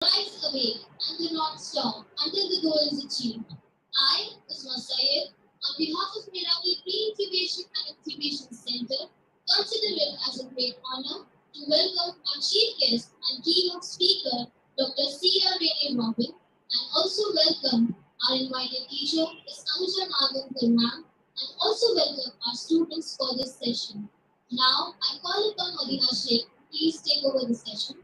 rise awake and do not stop until the goal is achieved. I, Usma Syed, on behalf of Miracle Pre-Incubation and Incubation Center, consider it as a great honor to welcome our chief guest and keynote speaker, Dr.C.R.RENE Robin, and also welcome our invited teacher, Ms. Anuja Nagankar ma'am, and also welcome our students for this session. Now, I call upon Madina Sheikh to please take over the session.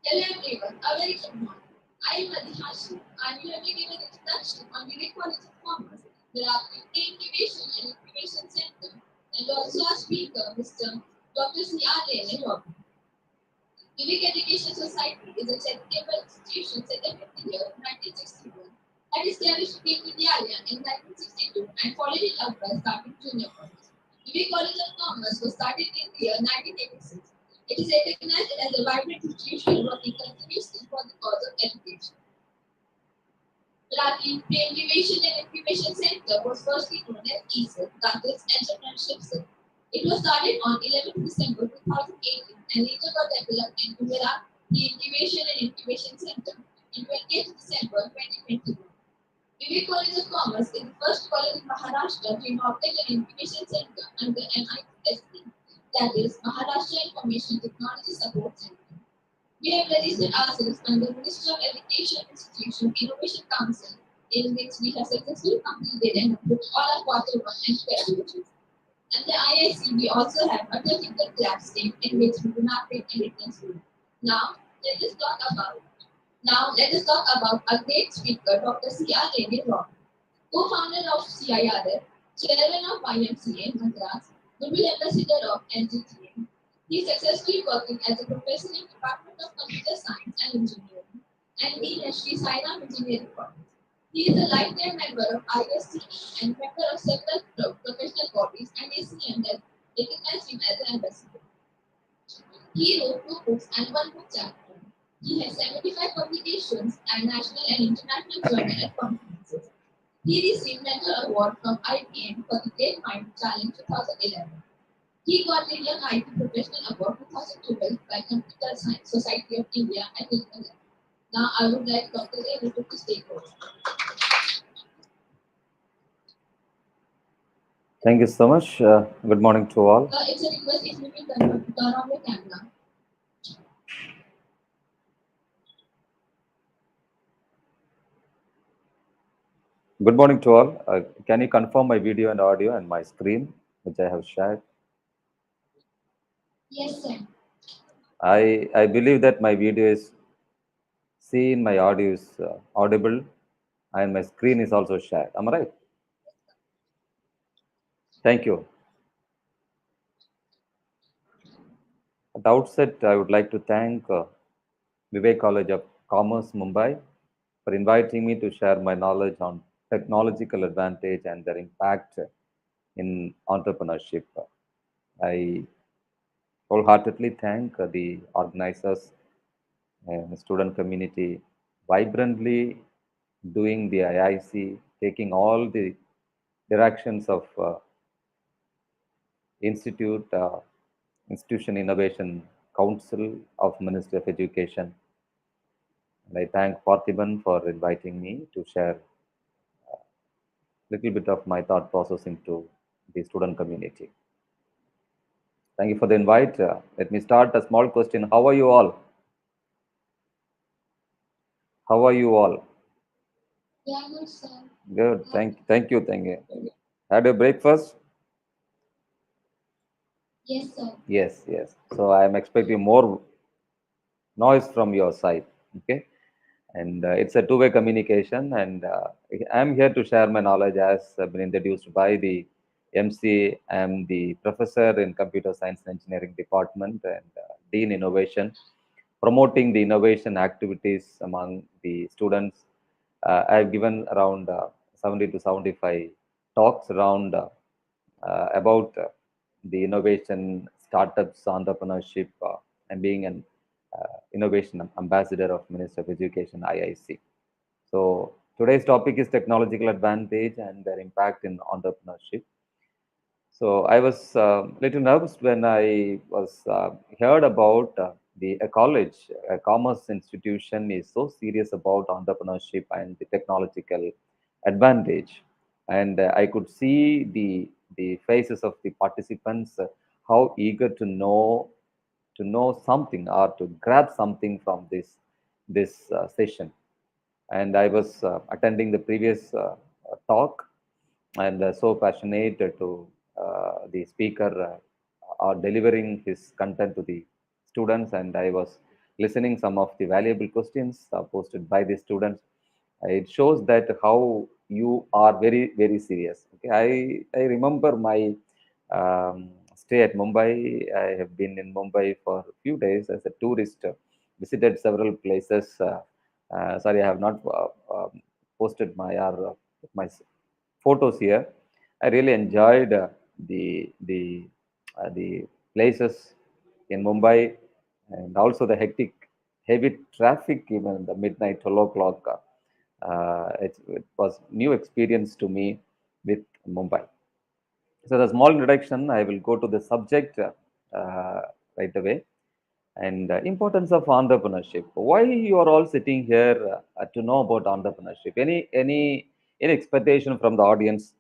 Hello everyone, a very good morning. I am Madhihashi. I am here to give an introduction on Vivek College of Commerce, the Rapid Incubation and Incubation Center, and also our speaker, Mr. Dr.C.R.RENE Robin. Vivek Education Society is a charitable institution set up in the year 1961 and established in Vidyalaya in 1962 and followed it up by starting junior college. Vivek College of Commerce was started in the year 1986. It is recognized as a vibrant institution working continuously for the cause of education. Rati Pre-Incubation and Incubation Center was firstly known as ESET, that is Entrepreneurship Center. It was started on 11th December 2018 and later got developed into Vira Pre-Incubation and Incubation Center in 20th December 2021. Vivek College of Commerce is the first college in Maharashtra to inaugurate an incubation center under MISC, that is Maharashtra Information Technology Support Center. We have registered ourselves under Ministry of Education Institution Innovation Council, in which we have successfully completed and approved all our quarter 1 and 12 batches. At the IIC, we also have a technical lab state in which we do not take any school. Now, let us talk about our great speaker, Dr.C.R.RENE Robin, co-founder of CIRF, chairman of YMCA Madras, goodwill ambassador of NGTA. He is successfully working as a professor in Department of Computer Science and Engineering and dean at Sairam Engineering College. He is a lifetime member of IIC and member of several professional bodies and ACM that recognize him as an ambassador. He wrote 2 books and 1 book chapter. He has 75 publications and national and international journal and conferences. He received Mentor Award from IBM for the Great Mind Challenge 2011. He got the Young IT Professional Award 2012 by Computer Science Society of India and Invention. Now I would like Dr. Renu to take over. Thank you so much. Good morning to all. It's a request if you will turn on your camera. Good morning to all. Can you confirm my video and audio and my screen, which I have shared? Yes, sir. I believe that my video is seen, my audio is audible, and my screen is also shared. Am I right? Thank you. At the outset, I would like to thank Vivek College of Commerce, Mumbai, for inviting me to share my knowledge on technological advantage and their impact in entrepreneurship. I wholeheartedly thank the organizers and the student community vibrantly doing the IIC, taking all the directions of Institution Innovation Council of Ministry of Education. And I thank Parthiban for inviting me to share a little bit of my thought process into the student community. Thank you for the invite. Let me start a small question. How are you all? How are you all? Yeah, good, sir. Good. Thank you. Had your breakfast? Yes, sir. Yes. So I am expecting more noise from your side. Okay. And it's a two-way communication. And I'm here to share my knowledge as been introduced by the MC. I'm the professor in Computer Science and Engineering Department and Dean Innovation, promoting the innovation activities among the students. I've given around 70 to 75 talks around about the innovation, startups, entrepreneurship, and being an innovation ambassador of Minister of Education, IIC. So today's topic is technological advantage and their impact in entrepreneurship. So I was little nervous when I was heard about the a college, a commerce institution is so serious about entrepreneurship and the technological advantage, and I could see the faces of the participants, how eager to know something or to grab something from this session. And I was attending the previous talk, and so passionate to the speaker or delivering his content to the students, and I was listening some of the valuable questions posted by the students. It shows that how you are very serious. Okay, I remember my stay at Mumbai. I have been in Mumbai for a few days as a tourist, visited several places. Sorry, I have not posted my my photos here. I really enjoyed the places in Mumbai, and also the hectic, heavy traffic even in the midnight 12 o'clock. It was new experience to me with Mumbai. So the small introduction, I will go to the subject right away. And importance of entrepreneurship. Why you are all sitting here to know about entrepreneurship? Any expectation from the audience?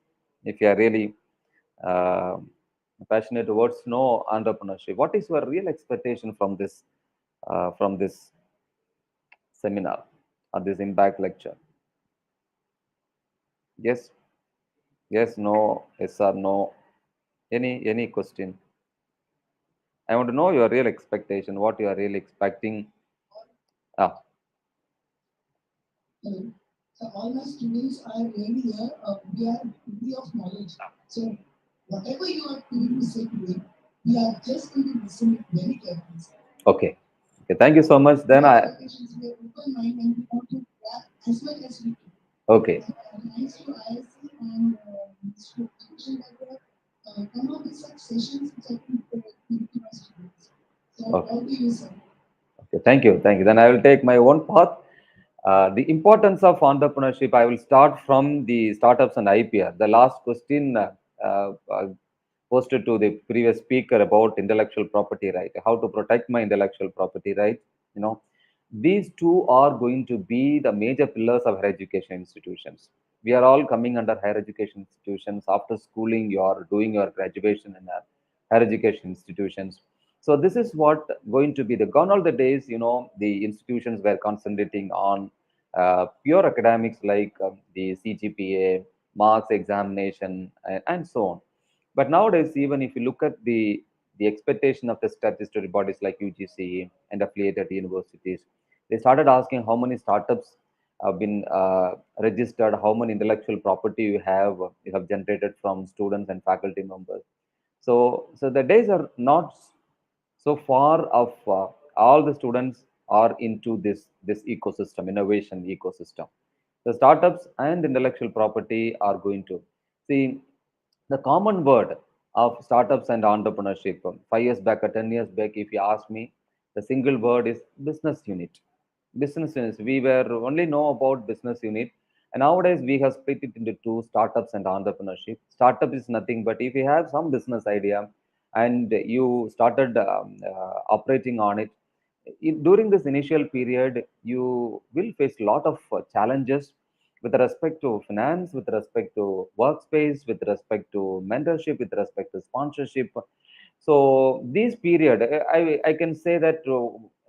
If you are really uh, passionate towards know entrepreneurship, what is your real expectation from this seminar or this impact lecture? Yes, yes, no, yes or no. Any question? I want to know your real expectation. What you are really expecting? Ah, Hello. So all my students are really here. We are degree of knowledge. So whatever you are going to say today, we are just going to listen it very carefully. okay. Okay. Thank you so much. No Then I expectations. We are open mind and we want to grab as much as we can. okay. Thanks to IIC and Institution that they have come up with such sessions which I think will give my students. So Okay. all to you, sir. Okay. Thank you. Thank you. Then I will take my own path. The importance of entrepreneurship. I will start from the startups and IPR. The last question posted to the previous speaker about intellectual property right, how to protect my intellectual property right. You know, these two are going to be the major pillars of higher education institutions. We are all coming under higher education institutions. After schooling, you are doing your graduation in higher education institutions. So this is what going to be the gone all the days. You know, the institutions were concentrating on pure academics like the CGPA, marks examination, and so on. But nowadays, even if you look at the expectation of the statutory bodies like UGC and affiliated universities, they started asking how many startups have been registered, how many intellectual property you have generated from students and faculty members. So the days are not so far of all the students are into this ecosystem, innovation ecosystem. The startups and intellectual property are going to see the common word of startups and entrepreneurship. 5 years back or 10 years back, if you ask me, the single word is business unit. Business units. We were only know about business unit, and nowadays we have split it into two: startups and entrepreneurship. Startup is nothing but if you have some business idea and you started operating on it. During this initial period, you will face a lot of challenges with respect to finance, with respect to workspace, with respect to mentorship, with respect to sponsorship. So this period, I can say that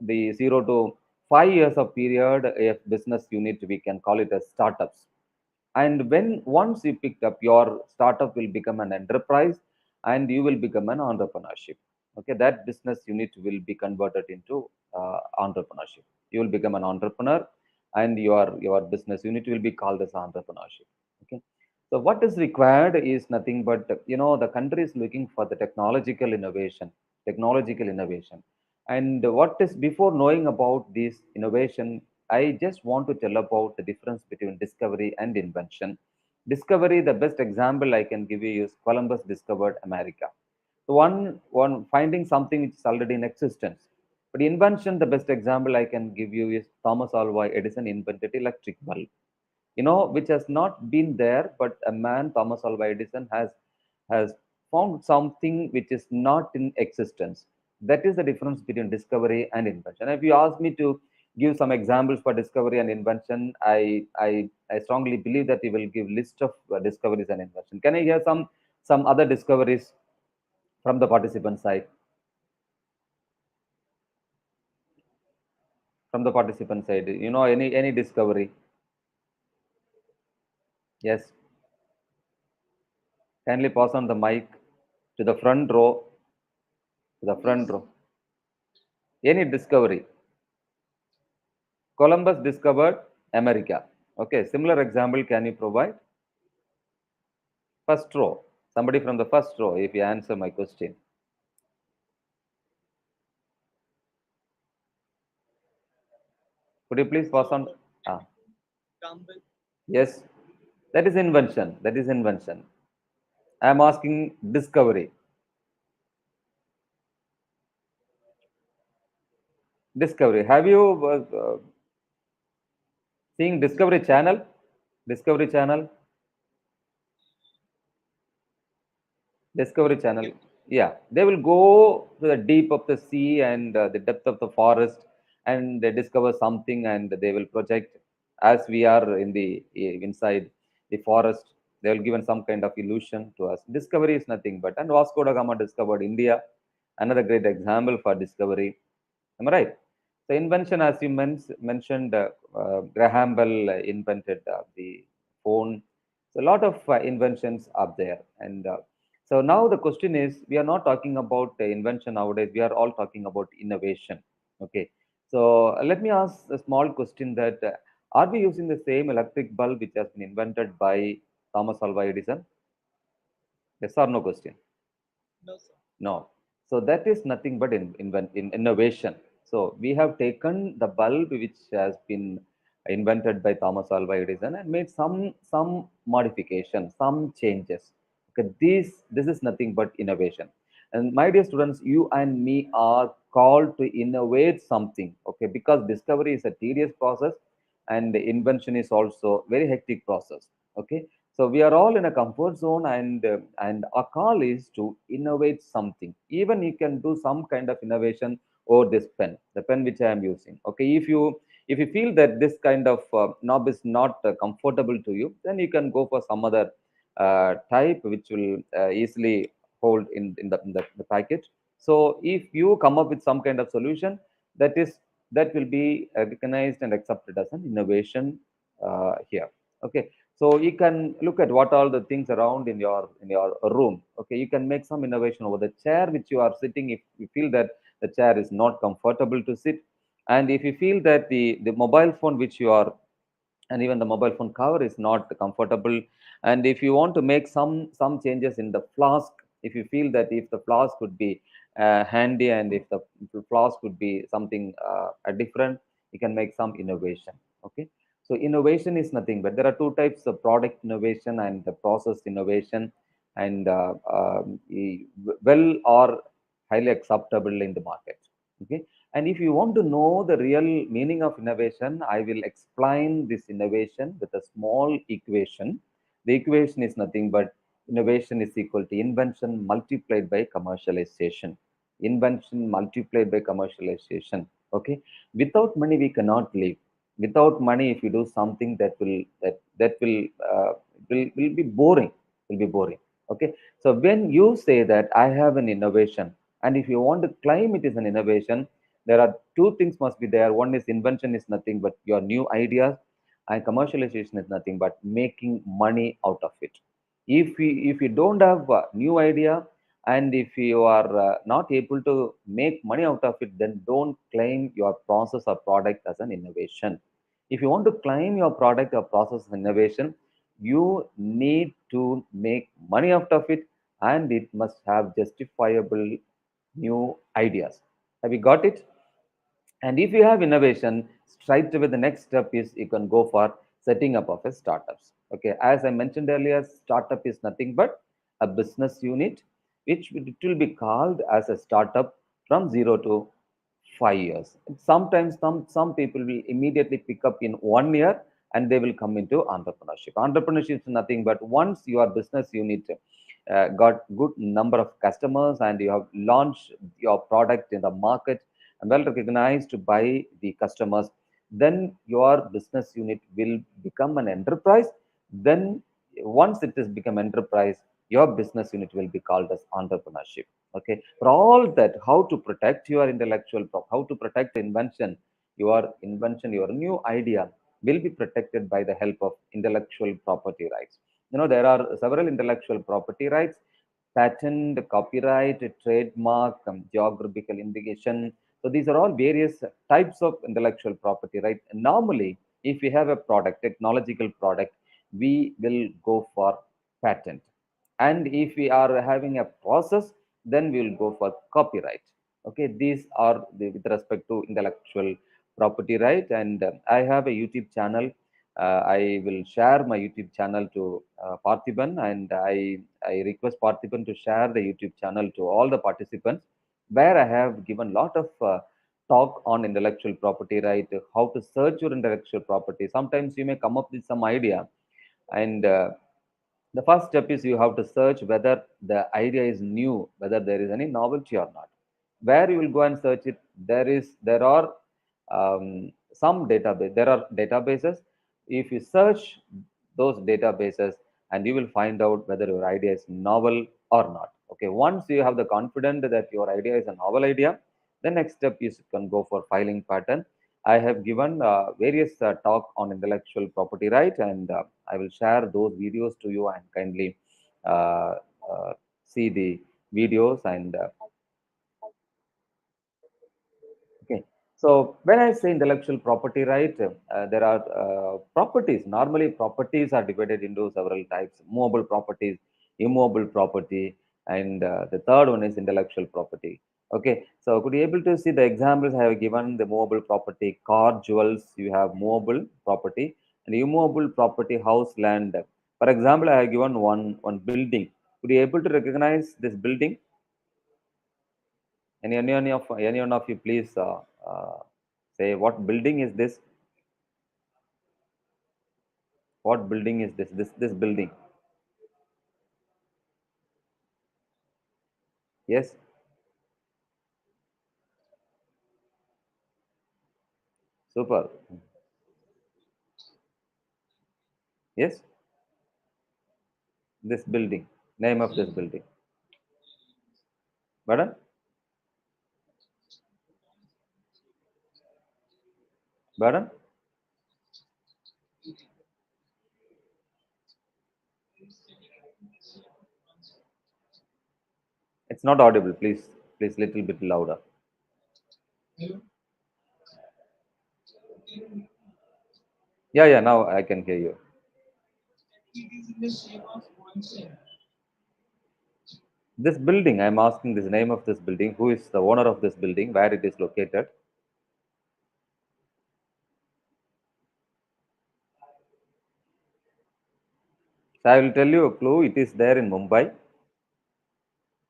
the 0 to 5 years of period, a business unit, we can call it as startups. And when once you picked up, your startup will become an enterprise, and you will become an entrepreneurship. Okay, that business unit will be converted into entrepreneurship. You will become an entrepreneur, and your business unit will be called as entrepreneurship. Okay, so what is required is nothing but, the country is looking for the technological innovation. And what is, before knowing about this innovation, I just want to tell about the difference between discovery and invention. Discovery, the best example I can give you is Columbus discovered America. So one finding something which is already in existence. But invention, the best example I can give you is Thomas Alva Edison invented electric bulb, which has not been there, but a man, Thomas Alva Edison, has found something which is not in existence. That is the difference between discovery and invention. If you ask me to give some examples for discovery and invention, I strongly believe that he will give list of discoveries and invention. Can I hear some other discoveries from the participant side? From the participant side, any discovery? Yes, kindly pass on the mic to the front row. To the front row. Any discovery? Columbus discovered America. Okay, similar example can you provide? First row. Somebody from the first row, if you answer my question. Could you please pass on? Ah, yes, that is invention. That is invention. I am asking discovery. Discovery. Have you seen Discovery Channel? Discovery Channel. Discovery Channel. Yeah, they will go to the deep of the sea and the depth of the forest, and they discover something, and they will project as we are in the inside the forest. They will given some kind of illusion to us. Discovery is nothing but, and Vasco da Gama discovered India. Another great example for discovery. Am I right? So invention, as you mentioned, Graham Bell invented the phone. So a lot of inventions are there, and so now the question is, we are not talking about invention nowadays. We are all talking about innovation. Okay. So let me ask a small question that are we using the same electric bulb which has been invented by Thomas Alva Edison? Yes or no question? No. So that is nothing but innovation. So we have taken the bulb which has been invented by Thomas Alva Edison and made some modification, some changes. Okay, this is nothing but innovation. And my dear students, you and me are called to innovate something. Okay, because discovery is a tedious process, and the invention is also very hectic process. Okay, so we are all in a comfort zone, and our call is to innovate something. Even you can do some kind of innovation over this pen, the pen which I am using. Okay, if you feel that this kind of knob is not comfortable to you, then you can go for some other type which will easily hold in the packet. So if you come up with some kind of solution, that will be recognized and accepted as an innovation here. Okay, so you can look at what all the things around in your room. Okay, you can make some innovation over the chair which you are sitting. If you feel that the chair is not comfortable to sit, and if you feel that the mobile phone which you are, and even the mobile phone cover is not comfortable, and if you want to make some changes in the flask, if you feel that if the flask could be handy, and if the flask could be something different, you can make some innovation. Okay, so innovation is nothing but there are two types of product innovation and the process innovation, and well or highly acceptable in the market. Okay, and if you want to know the real meaning of innovation, I will explain this innovation with a small equation. The equation is nothing but innovation is equal to invention multiplied by commercialization. Invention multiplied by commercialization. Okay. Without money, we cannot live. Without money, if you do something that will be boring, will be boring. Okay. So when you say that I have an innovation, and if you want to claim it is an innovation, there are two things must be there. One is invention is nothing but your new ideas, and commercialization is nothing but making money out of it. If you don't have a new idea, and if you are not able to make money out of it, then don't claim your process or product as an innovation. If you want to claim your product or process as innovation, you need to make money out of it, and it must have justifiable new ideas. Have you got it? And if you have innovation, straight away the next step is you can go for setting up of a startups. Okay, as I mentioned earlier, startup is nothing but a business unit, which it will be called as a startup from 0 to 5 years. Sometimes some people will immediately pick up in 1 year, and they will come into entrepreneurship. Entrepreneurship is nothing but once your business unit got good number of customers, and you have launched your product in the market and well recognized by the customers, then your business unit will become an enterprise. Then once it has become enterprise, your business unit will be called as entrepreneurship. Okay, for all that, how to protect your how to protect your new idea will be protected by the help of intellectual property rights. There are several intellectual property rights: patent, copyright, trademark, geographical indication. So these are all various types of intellectual property, right? Normally, if we have a product, technological product, we will go for patent. And if we are having a process, then we will go for copyright. Okay, these are with respect to intellectual property right. And I have a YouTube channel. I will share my YouTube channel to Parthiban, and I request Parthiban to share the YouTube channel to all the participants, where I have given lot of talk on intellectual property right, how to search your intellectual property. Sometimes you may come up with some idea, and the first step is you have to search whether the idea is new, whether there is any novelty or not. Where you will go and search it, there are some database. There are databases. If you search those databases, and you will find out whether your idea is novel or not. Okay, once you have the confidence that your idea is a novel idea, the next step is you can go for filing patent. I have given various talk on intellectual property right, and I will share those videos to you, and kindly uh, see the videos. And okay, so when I say intellectual property right, there are properties. Normally, properties are divided into several types: movable properties, immovable property, and the third one is intellectual property. Okay, so could you able to see the examples I have given? The movable property, car, jewels. You have movable property, and immovable property, house, land. For example, I have given one building. Could you able to recognize this building? Anyone of you, please say what building is this? What building is this? This building? Yes, super. Yes, this building. Name of this building. Pardon? Pardon? It's not audible. Please, little bit louder. Yeah, yeah. Now I can hear you. This building. I'm asking this name of this building. Who is the owner of this building? Where it is located? So I will tell you a clue. It is there in Mumbai.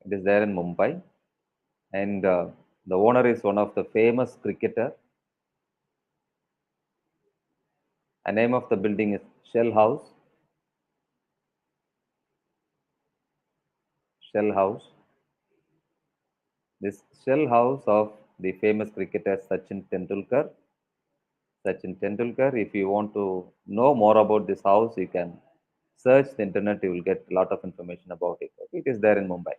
It is there in Mumbai, and the owner is one of the famous cricketer. The name of the building is Shell House. Shell House. This Shell House of the famous cricketer Sachin Tendulkar. Sachin Tendulkar. If you want to know more about this house, you can search the internet. You will get a lot of information about it. Okay? It is there in Mumbai.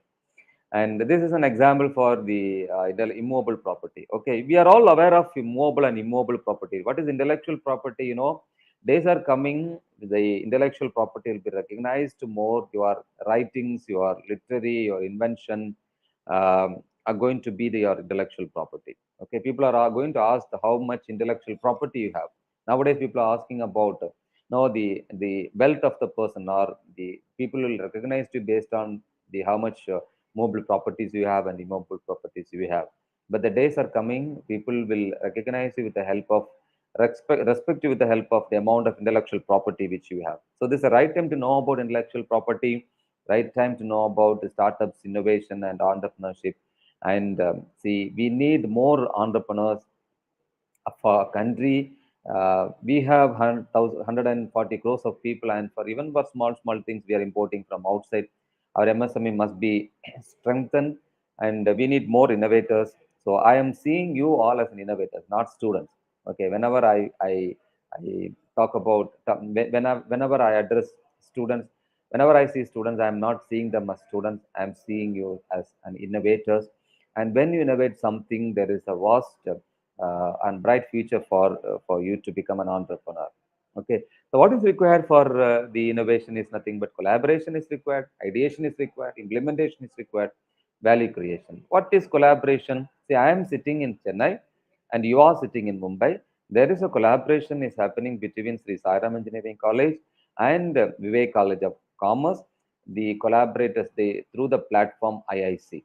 And this is an example for the immobile property. Okay, we are all aware of immobile and immobile property. What is intellectual property? Days are coming. The intellectual property will be recognized more. Your writings, your literary, your invention are going to be your intellectual property. Okay, people are going to ask how much intellectual property you have. Nowadays, people are asking about no the wealth of the person, or the people will recognize you based on the how much. Mobile properties you have and immobile properties you have. But the days are coming, people will recognize you with the help of respect you with the help of the amount of intellectual property which you have. So this is the right time to know about intellectual property, right time to know about the startups, innovation, and entrepreneurship. And see, we need more entrepreneurs of our country. We have 140 crores of people, and for even for small things, we are importing from outside. Our MSME must be strengthened, and we need more innovators. So I am seeing you all as an innovators, not students. Okay, whenever I talk about whenever I address students, whenever I see students, I am not seeing them as students. I am seeing you as an innovators. And when you innovate something, there is a vast and bright future for you to become an entrepreneur. Okay, so what is required for the innovation is nothing but collaboration is required, ideation is required, implementation is required, value creation. What is collaboration? See, I am sitting in Chennai and you are sitting in Mumbai. There is a collaboration is happening between Sri Sairam Engineering College and Vivek College of Commerce. The collaborators, they through the platform IIC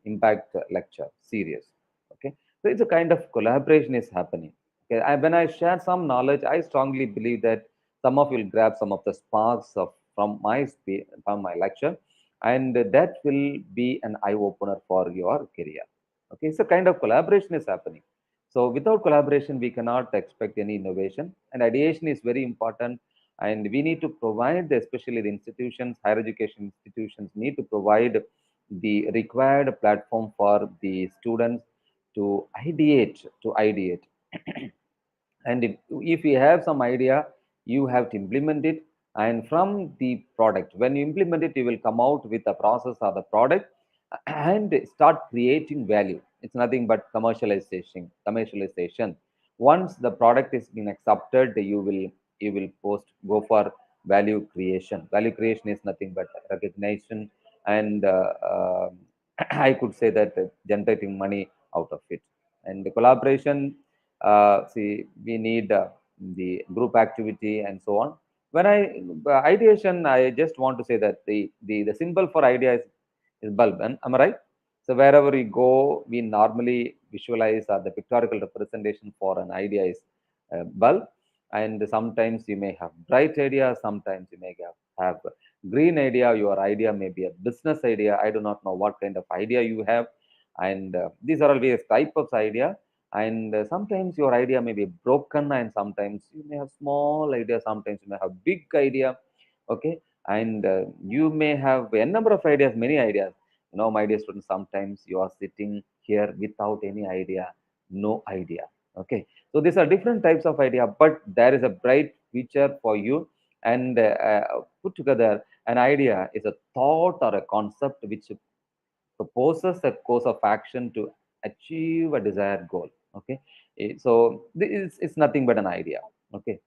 Impact Lecture Series. Okay, so it's a kind of collaboration is happening. Okay, when I share some knowledge, I strongly believe that some of you will grab some of the sparks of from my lecture, and that will be an eye opener for your career. Okay, so kind of collaboration is happening. So without collaboration, we cannot expect any innovation, and ideation is very important. And we need to provide, especially the institutions, higher education institutions, need to provide the required platform for the students to ideate. And if you have some idea, you have to implement it. And from the product, when you implement it, you will come out with a process or the product and start creating value. It's nothing but commercialization. Once the product is being accepted, you will go for value creation is nothing but recognition, and I could say that generating money out of it. And the collaboration, see, we need the group activity and so on. When I ideation, I just want to say that the symbol for idea is bulb. And am I right? So wherever we go, we normally visualize the pictorial representation for an idea is bulb. And sometimes you may have bright idea, sometimes you may have green idea. Your idea may be a business idea. I do not know what kind of idea you have, and these are all various type of idea. And sometimes your idea may be broken, and sometimes you may have small idea, sometimes you may have big idea. Okay, and you may have a number of ideas, many ideas. My dear students, sometimes you are sitting here without any idea, no idea. Okay, so these are different types of idea, but there is a bright future for you. And put together, an idea is a thought or a concept which proposes a course of action to achieve a desired goal. Okay, so this is nothing but an idea. Okay,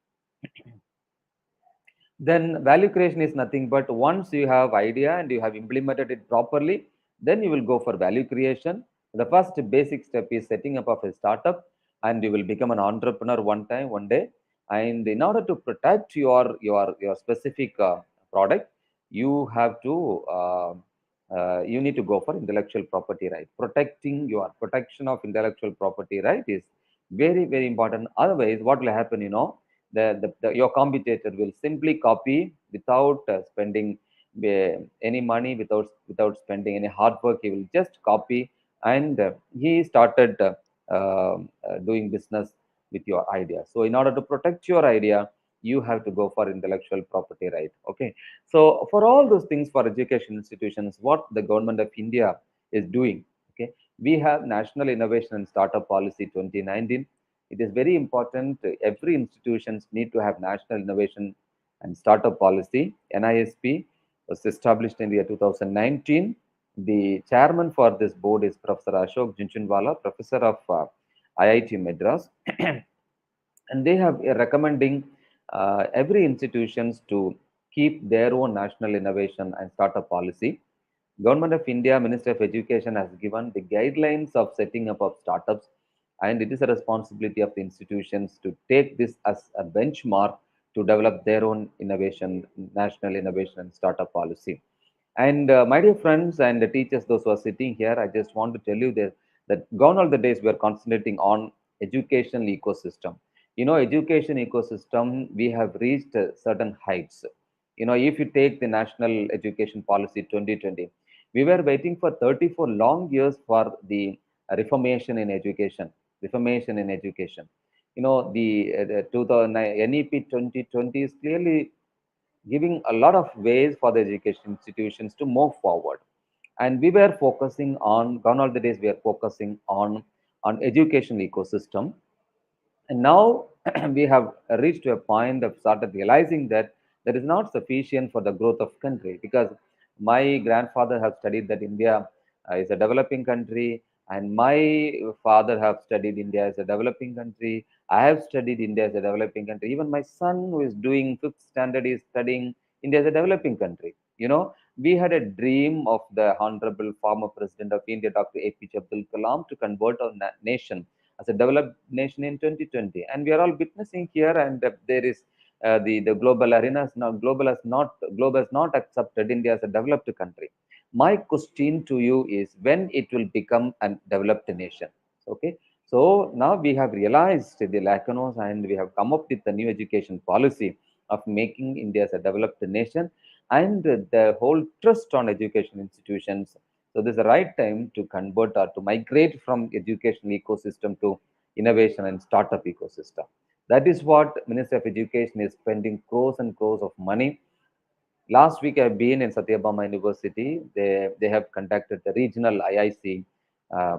then value creation is nothing but once you have idea and you have implemented it properly, then you will go for value creation. The first basic step is setting up of a startup, and you will become an entrepreneur one day. And in order to protect your specific product, you have to you need to go for intellectual property right. Protection of intellectual property right is very, very important. Otherwise, what will happen, your competitor will simply copy without spending any money, without spending any hard work. He will just copy, and he started doing business with your idea. So in order to protect your idea, you have to go for intellectual property right. Okay, so for all those things, for education institutions, what the government of India is doing, okay, we have National Innovation and Startup Policy 2019. It is very important. Every institutions need to have National Innovation and Startup Policy. NISP was established in the year 2019. The chairman for this board is Professor Ashok Junchunwala, professor of IIT Madras, and they have a recommending every institutions to keep their own national innovation and startup policy. Government of India, Ministry of Education has given the guidelines of setting up of startups, and it is a responsibility of the institutions to take this as a benchmark to develop their own innovation, national innovation and startup policy. And my dear friends and the teachers, those who are sitting here, I just want to tell you that gone are the days we are concentrating on educational ecosystem. Education ecosystem, we have reached certain heights. If you take the National Education Policy 2020, we were waiting for 34 long years for the reformation in education. Reformation in education. The 2009 NEP 2020 is clearly giving a lot of ways for the education institutions to move forward. And we were focusing on, gone all the days, we are focusing on education ecosystem. And now we have reached to a point of started realizing that that is not sufficient for the growth of country, because my grandfather have studied that India is a developing country, and my father have studied India as a developing country. I have studied India as a developing country. Even my son, who is doing fifth standard, is studying India as a developing country. We had a dream of the honorable former president of India, Dr. APJ Abdul Kalam, to convert our nation as a developed nation in 2020, and we are all witnessing here. And there is the global arena is not global has not accepted India as a developed country. My question to you is, when it will become a developed nation? Okay, so now we have realized the lacunas, and we have come up with a new education policy of making India as a developed nation, and the whole trust on education institutions. So this is the right time to convert or to migrate from education ecosystem to innovation and startup ecosystem. That is what Ministry of Education is spending crores and crores of money. Last week I've been in Satyabama University. They have conducted the regional IIC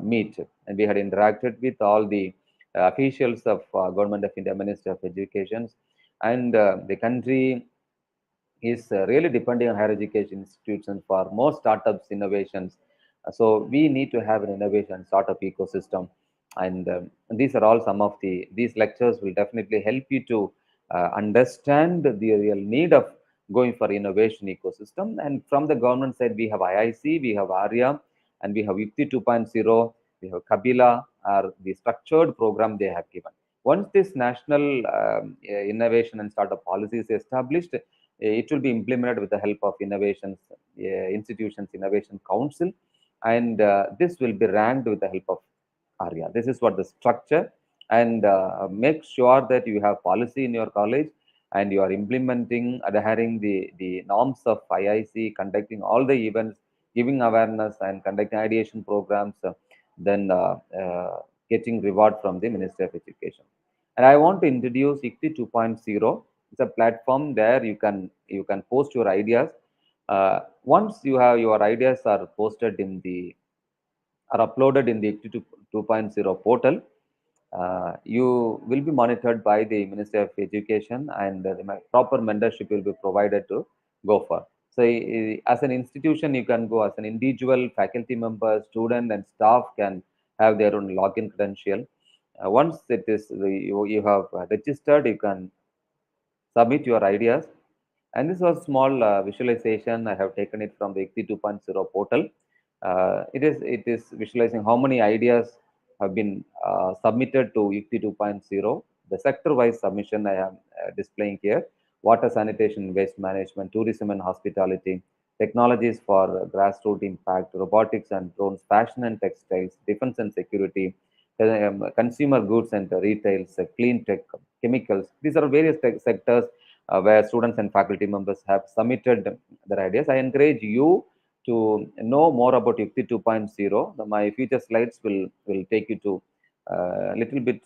meet, and we had interacted with all the officials of Government of India, Ministry of Education, and the country is really depending on higher education institutions for more startups innovations. So we need to have an innovation startup ecosystem, and these are all some of these lectures will definitely help you to understand the real need of going for innovation ecosystem. And from the government side, we have IIC, we have ARIA, and we have Yukti 2.0, we have Kabila, or the structured program they have given. Once this national innovation and startup policy is established, it will be implemented with the help of innovations institutions, innovation council, and this will be ranked with the help of ARIA. This is what the structure, and make sure that you have policy in your college, and you are implementing, adhering the norms of IIC, conducting all the events, giving awareness, and conducting ideation programs, then getting reward from the Ministry of Education. And I want to introduce ICTI 2.0. It's a platform there you can post your ideas. Once you have your ideas are posted in the are uploaded in the ICTI 2.0 portal, you will be monitored by the Ministry of Education, and the proper mentorship will be provided to go for. So, as an institution, you can go as an individual, faculty member, student, and staff can have their own login credential. Once it is you have registered, you can submit your ideas. And this was small visualization. I have taken it from the ICTI 2.0 portal. It is visualizing how many ideas have been submitted to ICTI 2.0. The sector-wise submission I am displaying here: water sanitation, waste management, tourism and hospitality, technologies for grassroots impact, robotics and drones, fashion and textiles, defense and security, consumer goods and retail, clean tech, chemicals. These are various sectors where students and faculty members have submitted their ideas. I encourage you to know more about Yukti 2.0. My future slides will take you to a little bit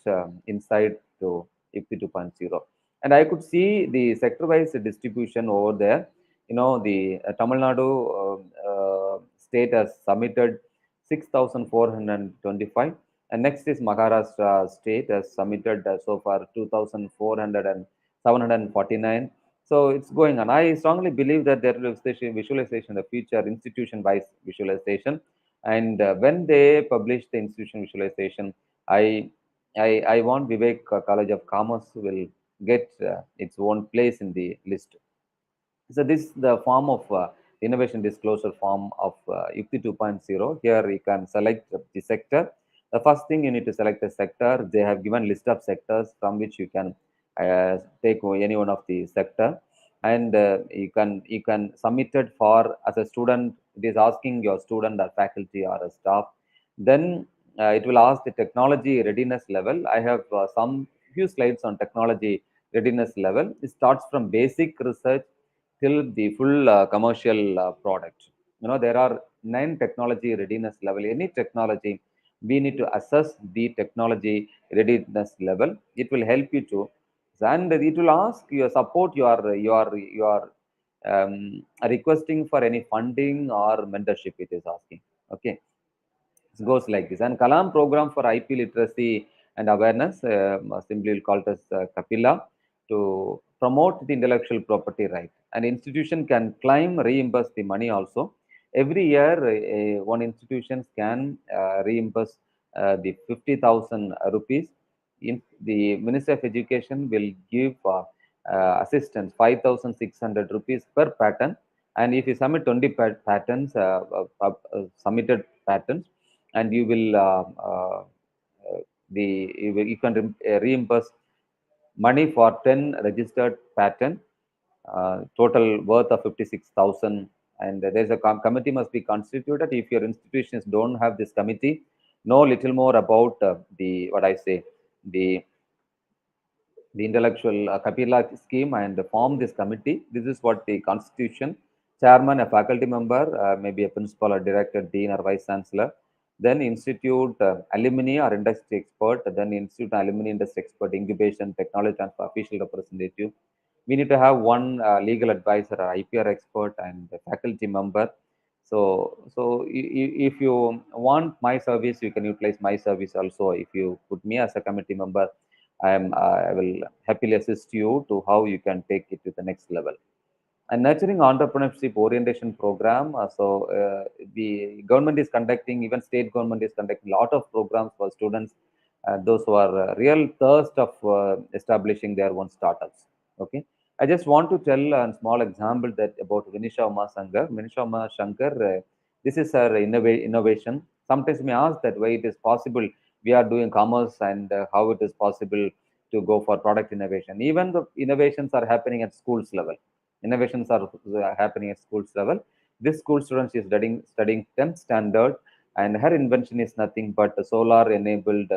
insight to Yukti 2.0. And I could see the sector-wise distribution over there. The Tamil Nadu state has submitted 6,425, and next is Maharashtra state has submitted so far 2,400 and 749. So it's going on. I strongly believe that there will be visualization in the future, institution-wise visualization. And when they publish the institution visualization, I I want Vivek College of Commerce will get its own place in the list. So this is the form of innovation disclosure form of Yukti 2.0. Here you can select the sector. The first thing, you need to select a sector. They have given list of sectors from which you can take any one of the sector, and you can submit it for as a student. It is asking your student or faculty or a staff. Then it will ask the technology readiness level. I have some few slides on technology readiness level. It starts from basic research till the full commercial product. There are 9 technology readiness level. Any technology, we need to assess the technology readiness level. It will help you to, and it will ask your support your requesting for any funding or mentorship. It is asking. Okay, it goes like this. And Kalam program for IP literacy and awareness, simply we'll call it as Kapila, to promote the intellectual property right. And institution can claim reimburse the money also. Every year, one institution can reimburse the 50,000 rupees. In the Ministry of Education will give assistance 5,600 rupees per pattern. And if you submit 20 patterns, submitted patterns, and you will you can reimburse money for 10 registered patent, total worth of 56,000. And there's a committee must be constituted. If your institutions don't have this committee, know little more about the what I say, the intellectual Kapila scheme, and form this committee. This is what the constitution: chairman, a faculty member, maybe a principal or director, dean or vice chancellor, then institute alumni or industry expert, then institute alumni industry expert, incubation, technology transfer, official representative. We need to have one legal advisor or IPR expert and a faculty member. If you want my service, you can utilize my service also. If you put me as a committee member, I will happily assist you to how you can take it to the next level. And nurturing entrepreneurship orientation program. The government is conducting, even state government is conducting a lot of programs for students, those who are real thirst of establishing their own startups. Okay, I just want to tell a small example that about Vinisha Uma Shankar. Vinisha Uma Shankar, this is her innovation. Sometimes we ask that why it is possible we are doing commerce, and how it is possible to go for product innovation. Even the innovations are happening at schools level. Innovations are happening at schools level. This school student is studying 10th standard, and her invention is nothing but a solar enabled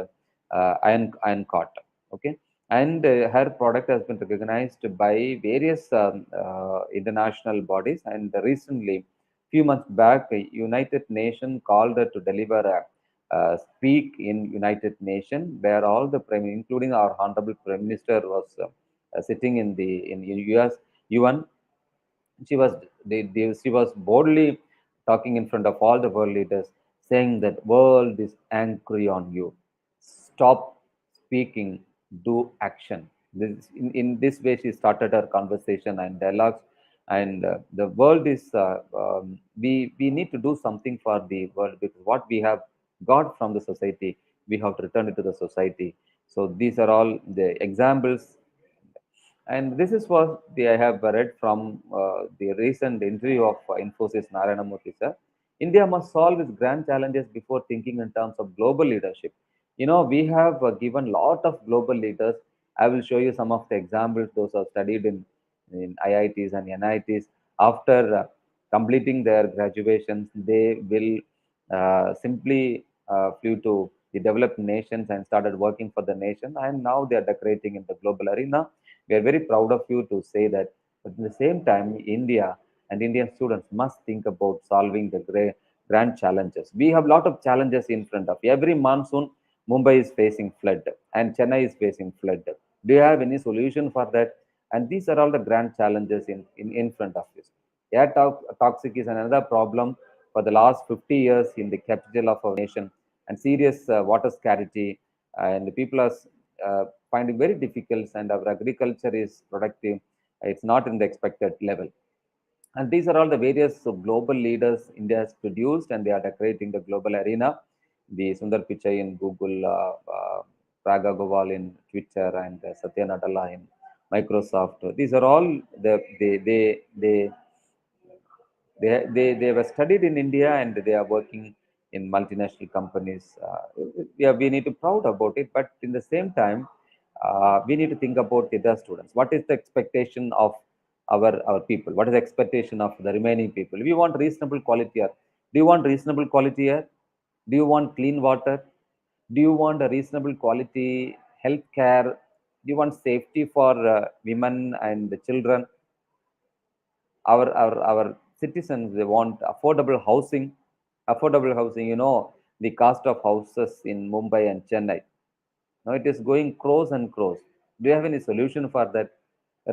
iron cot. Okay, and her product has been recognized by various international bodies. And recently, few months back, United Nations called her to deliver a speak in United Nations, where all the prime, including our honorable Prime Minister, was sitting in the in US UN. She was she was boldly talking in front of all the world leaders, saying that world is angry on you. Stop speaking, do action. In this way, she started her conversation and dialogues. And the world is we need to do something for the world, because what we have got from the society, we have to return it to the society. So these are all the examples, and this is what I have read from the recent interview of Infosys Narayana Murthy sir. India must solve its grand challenges before thinking in terms of global leadership. You know, we have given lot of global leaders. I will show you some of the examples. Those who have studied in IITs and NITs. After completing their graduations, they will simply flew to the developed nations and started working for the nation. And now they are decorating in the global arena. We are very proud of you to say that. But at the same time, India and Indian students must think about solving the grand challenges. We have a lot of challenges in front of every monsoon. Mumbai is facing flood and Chennai is facing flood. Do you have any solution for that? And these are all the grand challenges in front of us. Air toxic is another problem for the last 50 years in the capital of our nation, and serious water scarcity, and people are finding very difficult, and our agriculture is productive. It's not in the expected level. And these are all the various global leaders India has produced, and they are decorating the global arena. The Sundar Pichai in Google, Praga Gowal in Twitter, and Satya Nadella in Microsoft. These are all they were studied in India, and they are working in multinational companies. Yeah, we need to proud about it, but in the same time, we need to think about the other students. What is the expectation of our people? What is the expectation of the remaining people? We want reasonable quality air. Do you want reasonable quality air? Do you want clean water? Do you want a reasonable quality health care? Do you want safety for women and the children? Our citizens, they want affordable housing. You know, the cost of houses in Mumbai and Chennai, now it is going crores and crores. Do you have any solution for that?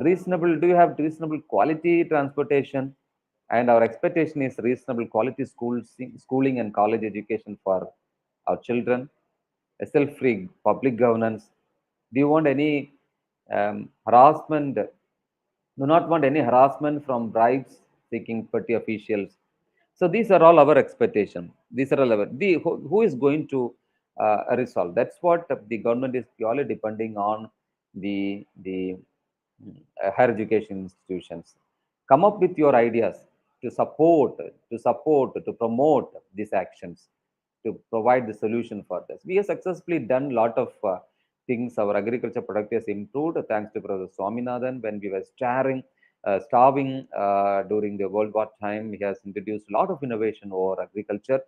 Reasonable, do you have reasonable quality transportation? And our expectation is reasonable quality schooling and college education for our children, a self-free public governance. Do you want any harassment? Do not want any harassment from bribes seeking petty officials. So these are all our expectation. These are all who is going to resolve. That's what the government is purely depending on the higher education institutions. Come up with your ideas to to promote these actions, to provide the solution for this. We have successfully done a lot of things. Our agriculture product has improved thanks to Professor Swaminathan. When we were starving during the World War time, he has introduced a lot of innovation over agriculture.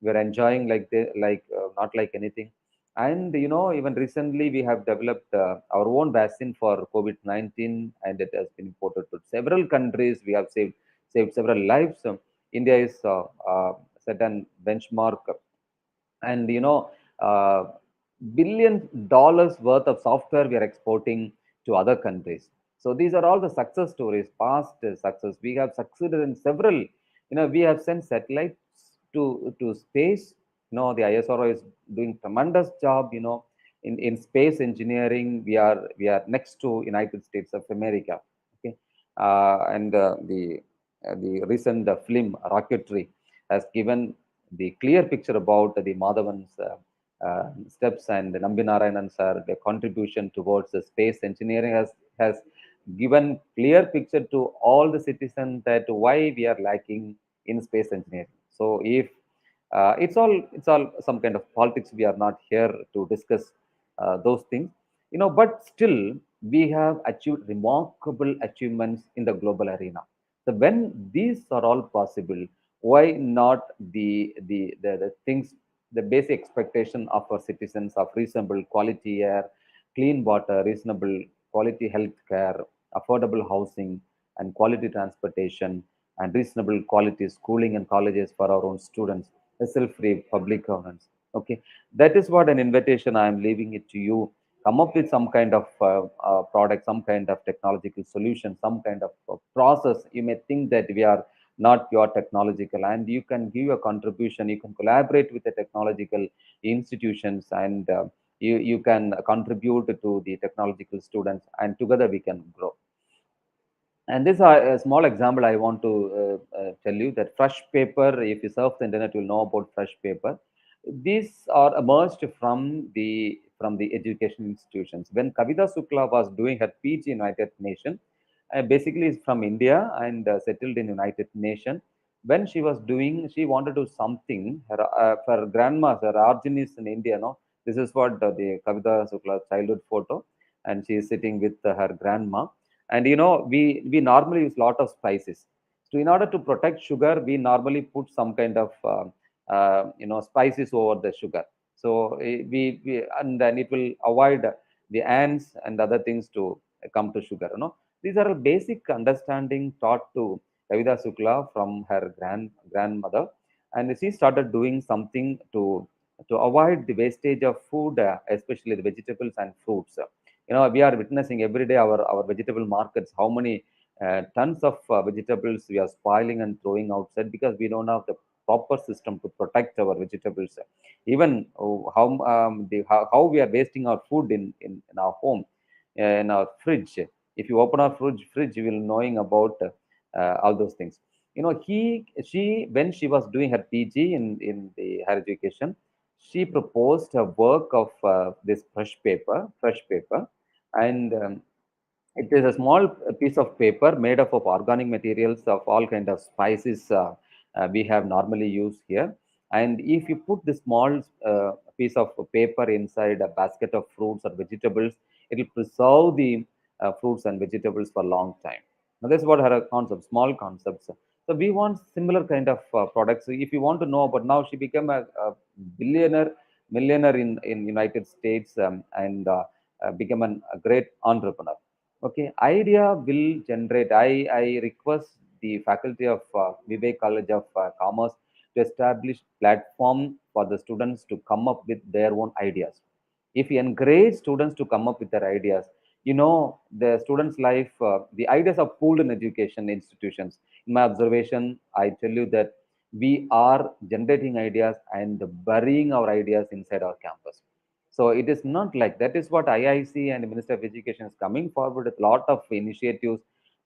We're enjoying not like anything. And even recently we have developed our own vaccine for COVID-19, and it has been imported to several countries. We have saved several lives. India is set an benchmark, and uh, $1 billion worth of software we are exporting to other countries. So these are all the success stories, past success. We have succeeded in several. We have sent satellites to space. The ISRO is doing tremendous job. In space engineering, we are next to United States of America. Okay, and the recent film rocketry has given the clear picture about the Madhavan's steps, and Nambi Narayanan sir, the contribution towards the space engineering has given clear picture to all the citizens that why we are lacking in space engineering. So if it's all some kind of politics, we are not here to discuss those things, but still we have achieved remarkable achievements in the global arena. So when these are all possible, why not the things, the basic expectation of our citizens of reasonable quality air, clean water, reasonable quality health care, affordable housing, and quality transportation, and reasonable quality schooling and colleges for our own students, a self-free public governance. Okay, that is what an invitation I am leaving it to you. Come up with some kind of product, some kind of technological solution, some kind of process. You may think that we are not pure technological, and you can give a contribution. You can collaborate with the technological institutions, and you can contribute to the technological students, and together we can grow. And this a small example I want to tell you, that fresh paper, if you surf the internet, you'll know about fresh paper. These are emerged from the education institutions. When Kavita Sukla was doing her PG in United Nations, basically is from India and settled in United Nations. When she was doing, she wanted to do something. For her grandma, her origin is in India. No, this is what the Kavita Sukla childhood photo, and she is sitting with her grandma. And we normally use a lot of spices. So in order to protect sugar, we normally put some kind of spices over the sugar. So we and then it will avoid the ants and other things to come to sugar. These are a basic understanding taught to Kavita Sukla from her grandmother, and she started doing something to avoid the wastage of food, especially the vegetables and fruits. We are witnessing every day our vegetable markets, how many tons of vegetables we are spoiling and throwing outside because we don't have the proper system to protect our vegetables. Even how we are wasting our food in our home, in our fridge. If you open our fridge, you will knowing about all those things. She when she was doing her PG in the higher education, she proposed a work of this fresh paper, and it is a small piece of paper made up of organic materials of all kind of spices we have normally used here. And if you put this small piece of paper inside a basket of fruits or vegetables, it will preserve the fruits and vegetables for a long time. Now, that's what her concept, small concepts. So we want similar kind of products. So if you want to know, but now she became a billionaire, millionaire in United States, and become a great entrepreneur. Okay, idea will generate. I request the faculty of Vivek College of Commerce to establish platform for the students to come up with their own ideas. If you encourage students to come up with their ideas, the students' life, the ideas are pooled in education institutions. In my observation, I tell you that we are generating ideas and burying our ideas inside our campus. So it is not like that. Is what IIC and Minister of Education is coming forward with a lot of initiatives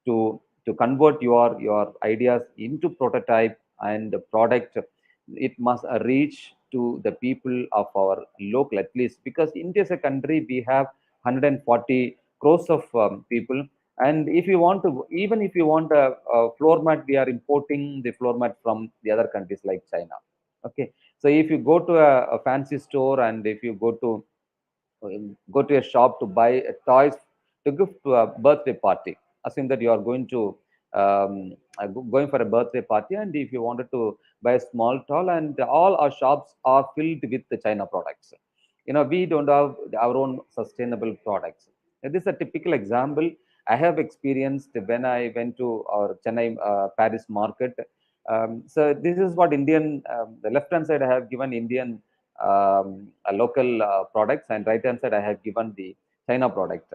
to convert your ideas into prototype and product. It must reach to the people of our local, at least, because India is a country, we have 140 crores of people. And if you want to, even if you want a floor mat, we are importing the floor mat from the other countries like China. Okay, so if you go to a fancy store, and if you go to a shop to buy toys to give to a birthday party. Assume that you are going to going for a birthday party, and if you wanted to buy a small toy, and all our shops are filled with the China products. We don't have our own sustainable products. This is a typical example I have experienced when I went to our Chennai Paris market. So this is what Indian, the left hand side I have given Indian local products, and right hand side I have given the China product.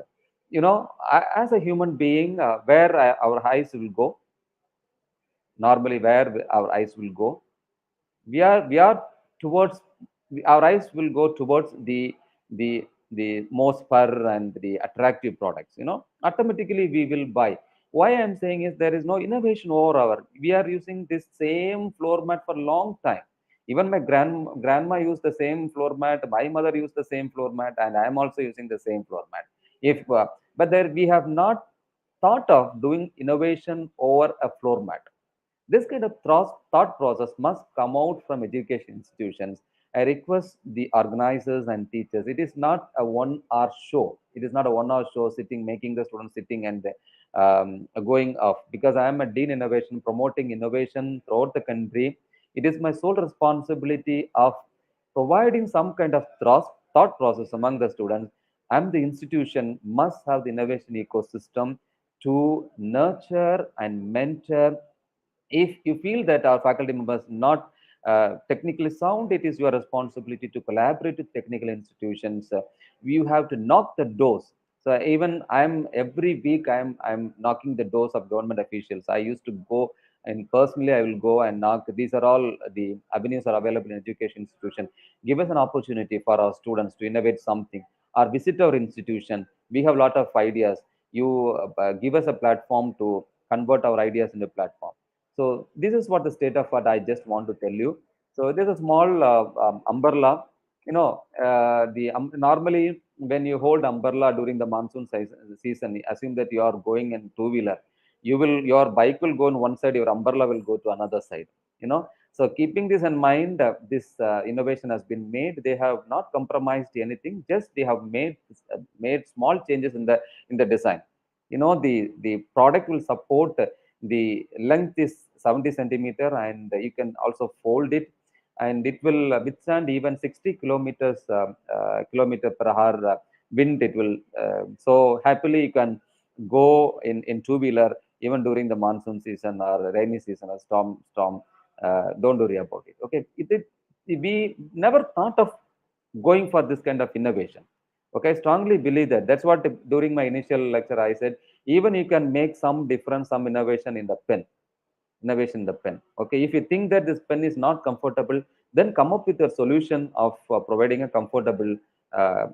As a human being, where our eyes will go, normally where our eyes will go, we are towards, our eyes will go towards the the most fur and the attractive products. Automatically we will buy. Why I'm saying is there is no innovation over our, we are using this same floor mat for a long time. Even my grandma used the same floor mat, my mother used the same floor mat, and I am also using the same floor mat. If But there we have not thought of doing innovation over a floor mat. This kind of thought process must come out from education institutions. I request the organizers and teachers. It is not a 1 hour show. It is not a 1 hour show sitting, making the students sitting and going off. Because I am a dean innovation, promoting innovation throughout the country. It is my sole responsibility of providing some kind of thought process among the students. And the institution must have the innovation ecosystem to nurture and mentor. If you feel that our faculty members not technically sound, it is your responsibility to collaborate with technical institutions. You have to knock the doors. So even I'm every week I'm knocking the doors of government officials. I used to go, and personally I will go and knock. These are all the avenues are available in education institution. Give us an opportunity for our students to innovate something, or visit our institution. We have a lot of ideas. You give us a platform to convert our ideas into platform. So this is what the state of what I just want to tell you. So there's a small umbrella. Normally when you hold umbrella during the monsoon season, assume that you are going in two-wheeler. Your bike will go on one side, your umbrella will go to another side. So keeping this in mind, this innovation has been made. They have not compromised anything. Just they have made small changes in the design. The product will support, the length is 70 centimeter, and you can also fold it, and it will withstand even 60 kilometer per hour wind. It will so happily you can go in two-wheeler even during the monsoon season or rainy season or storm. Don't worry about it. Okay, we never thought of going for this kind of innovation. Okay, I strongly believe that. That's what during my initial lecture I said. Even you can make some difference, some innovation in the pen. Innovation in the pen. Okay, if you think that this pen is not comfortable, then come up with a solution of providing a comfortable, uh,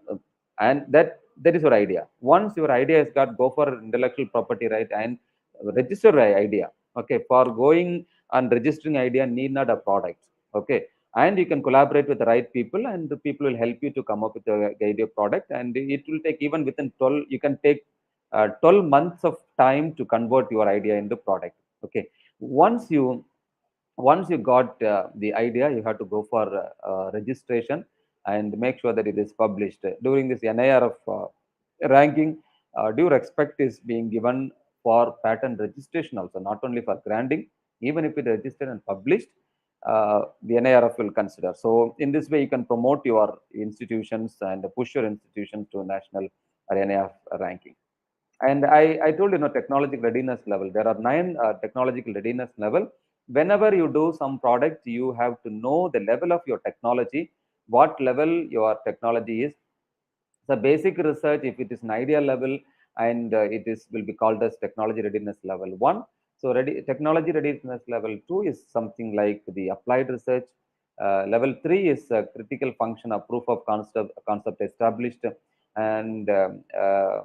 and that is your idea. Once your idea is got, go for intellectual property right and register your idea. Okay, for going and registering idea need not a product. Okay, and you can collaborate with the right people, and the people will help you to come up with a idea product, and it will take even within 12, you can take 12 months of time to convert your idea into product. Okay, once you got the idea, you have to go for registration and make sure that it is published during this NIRF ranking. Due respect is being given for patent registration also, not only for granting. Even if it is registered and published, the NIRF will consider. So in this way, you can promote your institutions and push your institutions to national or NIRF ranking. And I told technological readiness level. There are 9 technological readiness level. Whenever you do some product, you have to know the level of your technology, what level your technology is. The basic research, if it is an idea level, and it is will be called as technology readiness level 1. So technology readiness level 2 is something like the applied research. Level 3 is a critical function of proof of concept established, and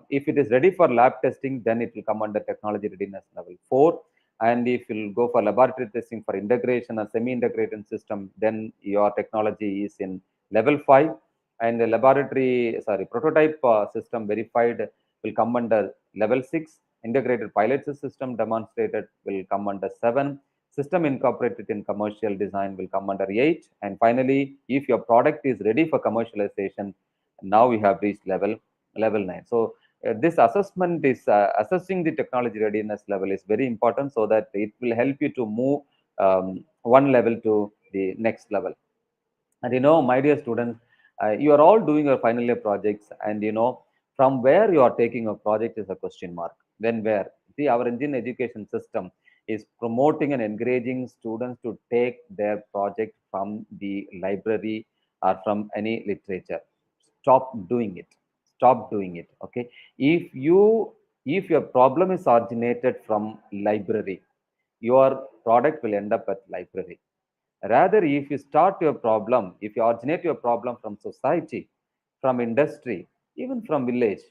if it is ready for lab testing, then it will come under technology readiness level 4. And if you'll go for laboratory testing for integration or semi-integrated system, then your technology is in level 5. And the prototype system verified will come under level 6. Integrated pilot system demonstrated will come under 7. System incorporated in commercial design will come under 8. And finally, if your product is ready for commercialization, now we have reached level 9. So this assessment is assessing the technology readiness level is very important, so that it will help you to move one level to the next level. And my dear students, you are all doing your final year projects, and from where you are taking a project is a question mark. Then where? See, our Indian education system is promoting and encouraging students to take their project from the library or from any literature. Stop doing it. Stop doing it. Okay. If your problem is originated from library, your product will end up at library. Rather, if you start your problem, if you originate your problem from society, from industry, even from village,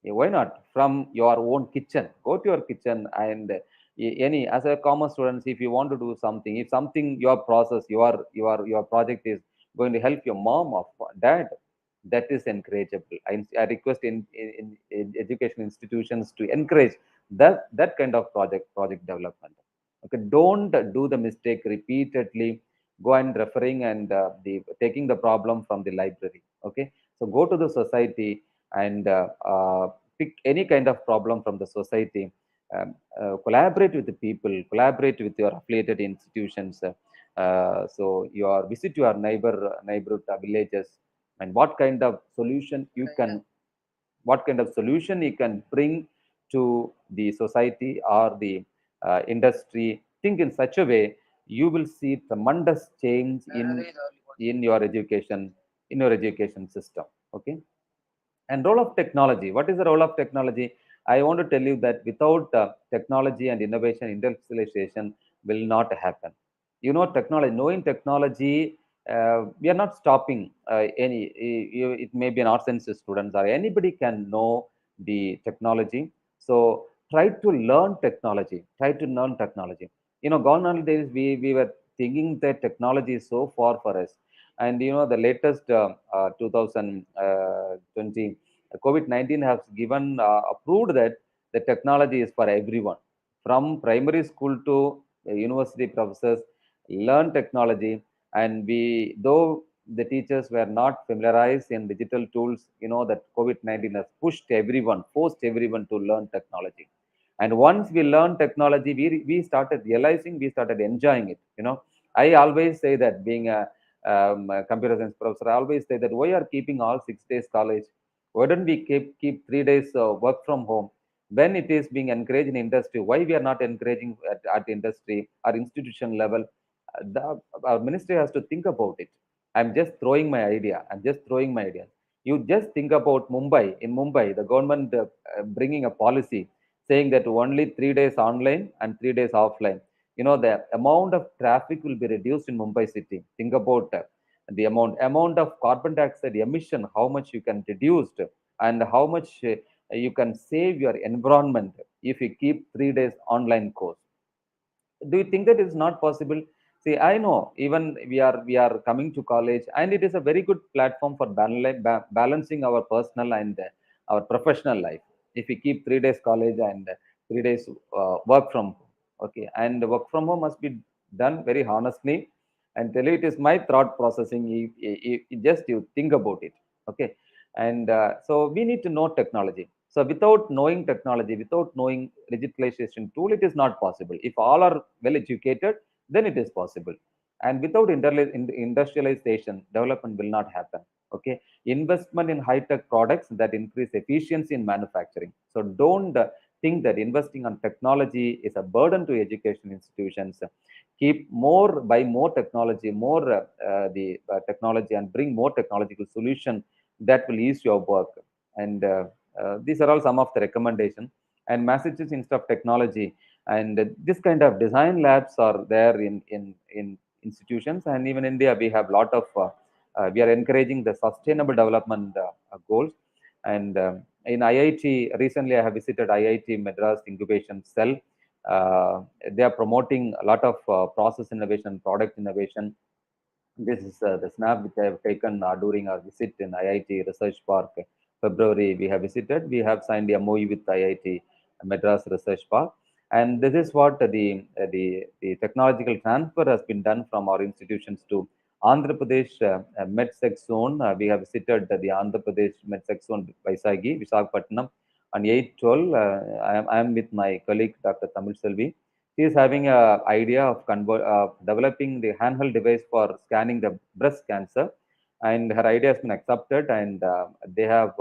why not from your own kitchen? Go to your kitchen, and any as a common students, if you want to do something, if something your process, your project is going to help your mom or dad, that is encourageable. I request in education institutions to encourage that kind of project development. Okay, don't do the mistake repeatedly. Go and referring and the taking the problem from the library. Okay, so go to the society and pick any kind of problem from the society. Collaborate with the people, collaborate with your affiliated institutions. So your visit your neighborhood villages, and what kind of solution you can bring to the society or the industry. Think in such a way, you will see tremendous change in your education system. Okay. And role of technology. What is the role of technology? I want to tell you that without technology and innovation, industrialization will not happen. Technology, knowing technology, we are not stopping it may be an arts and science students or anybody can know the technology. So try to learn technology. Try to learn technology. Gone are the days we were thinking that technology is so far for us. And the latest 2020 COVID-19 has given proved that the technology is for everyone, from primary school to university professors learn technology. And though the teachers were not familiarized in digital tools, that COVID-19 has pushed everyone, forced everyone to learn technology. And once we learn technology, we started realizing, we started enjoying it. I always say that, being a computer science professor, I always say that why are keeping all 6 days college? Why don't we keep 3 days work from home? When it is being encouraged in industry, why we are not encouraging at industry or institution level? Our ministry has to think about it. I'm just throwing my idea. I'm just throwing my idea. You just think about Mumbai. In Mumbai, the government bringing a policy saying that only 3 days online and 3 days offline. The amount of traffic will be reduced in Mumbai city. Think about the amount of carbon dioxide emission, how much you can reduce, and how much you can save your environment if you keep 3 days online course. Do you think that is not possible? See, I know even we are coming to college, and it is a very good platform for balancing our personal and our professional life. If we keep 3 days college and 3 days work from home. Okay, and work from home must be done very honestly, and tell you it is my thought processing. Just you think about it. Okay. And so we need to know technology. So without knowing technology, without knowing digitalization tool, it is not possible. If all are well educated, then it is possible. And without industrialization, development will not happen. Okay. Investment in high tech products that increase efficiency in manufacturing. So don't think that investing on technology is a burden to education institutions. Keep more, buy more technology, more the technology, and bring more technological solution that will ease your work. And these are all some of the recommendations. And Massachusetts Institute of Technology and this kind of design labs are there in institutions, and even India we have lot of we are encouraging the sustainable development goals. And in IIT recently I have visited IIT Madras incubation cell. uh, they are promoting a lot of process innovation, product innovation. This is the snap which I have taken during our visit in IIT Research Park. February we have visited. We have signed a MOU with IIT Madras Research Park, and this is what the technological transfer has been done from our institutions to Andhra Pradesh MedSec zone. We have visited the Andhra Pradesh MedSec zone Vaisagi, Visakhapatnam on 8/12. I am with my colleague Dr. Tamil Selvi. She is having a idea of developing the handheld device for scanning the breast cancer, and her idea has been accepted, and they have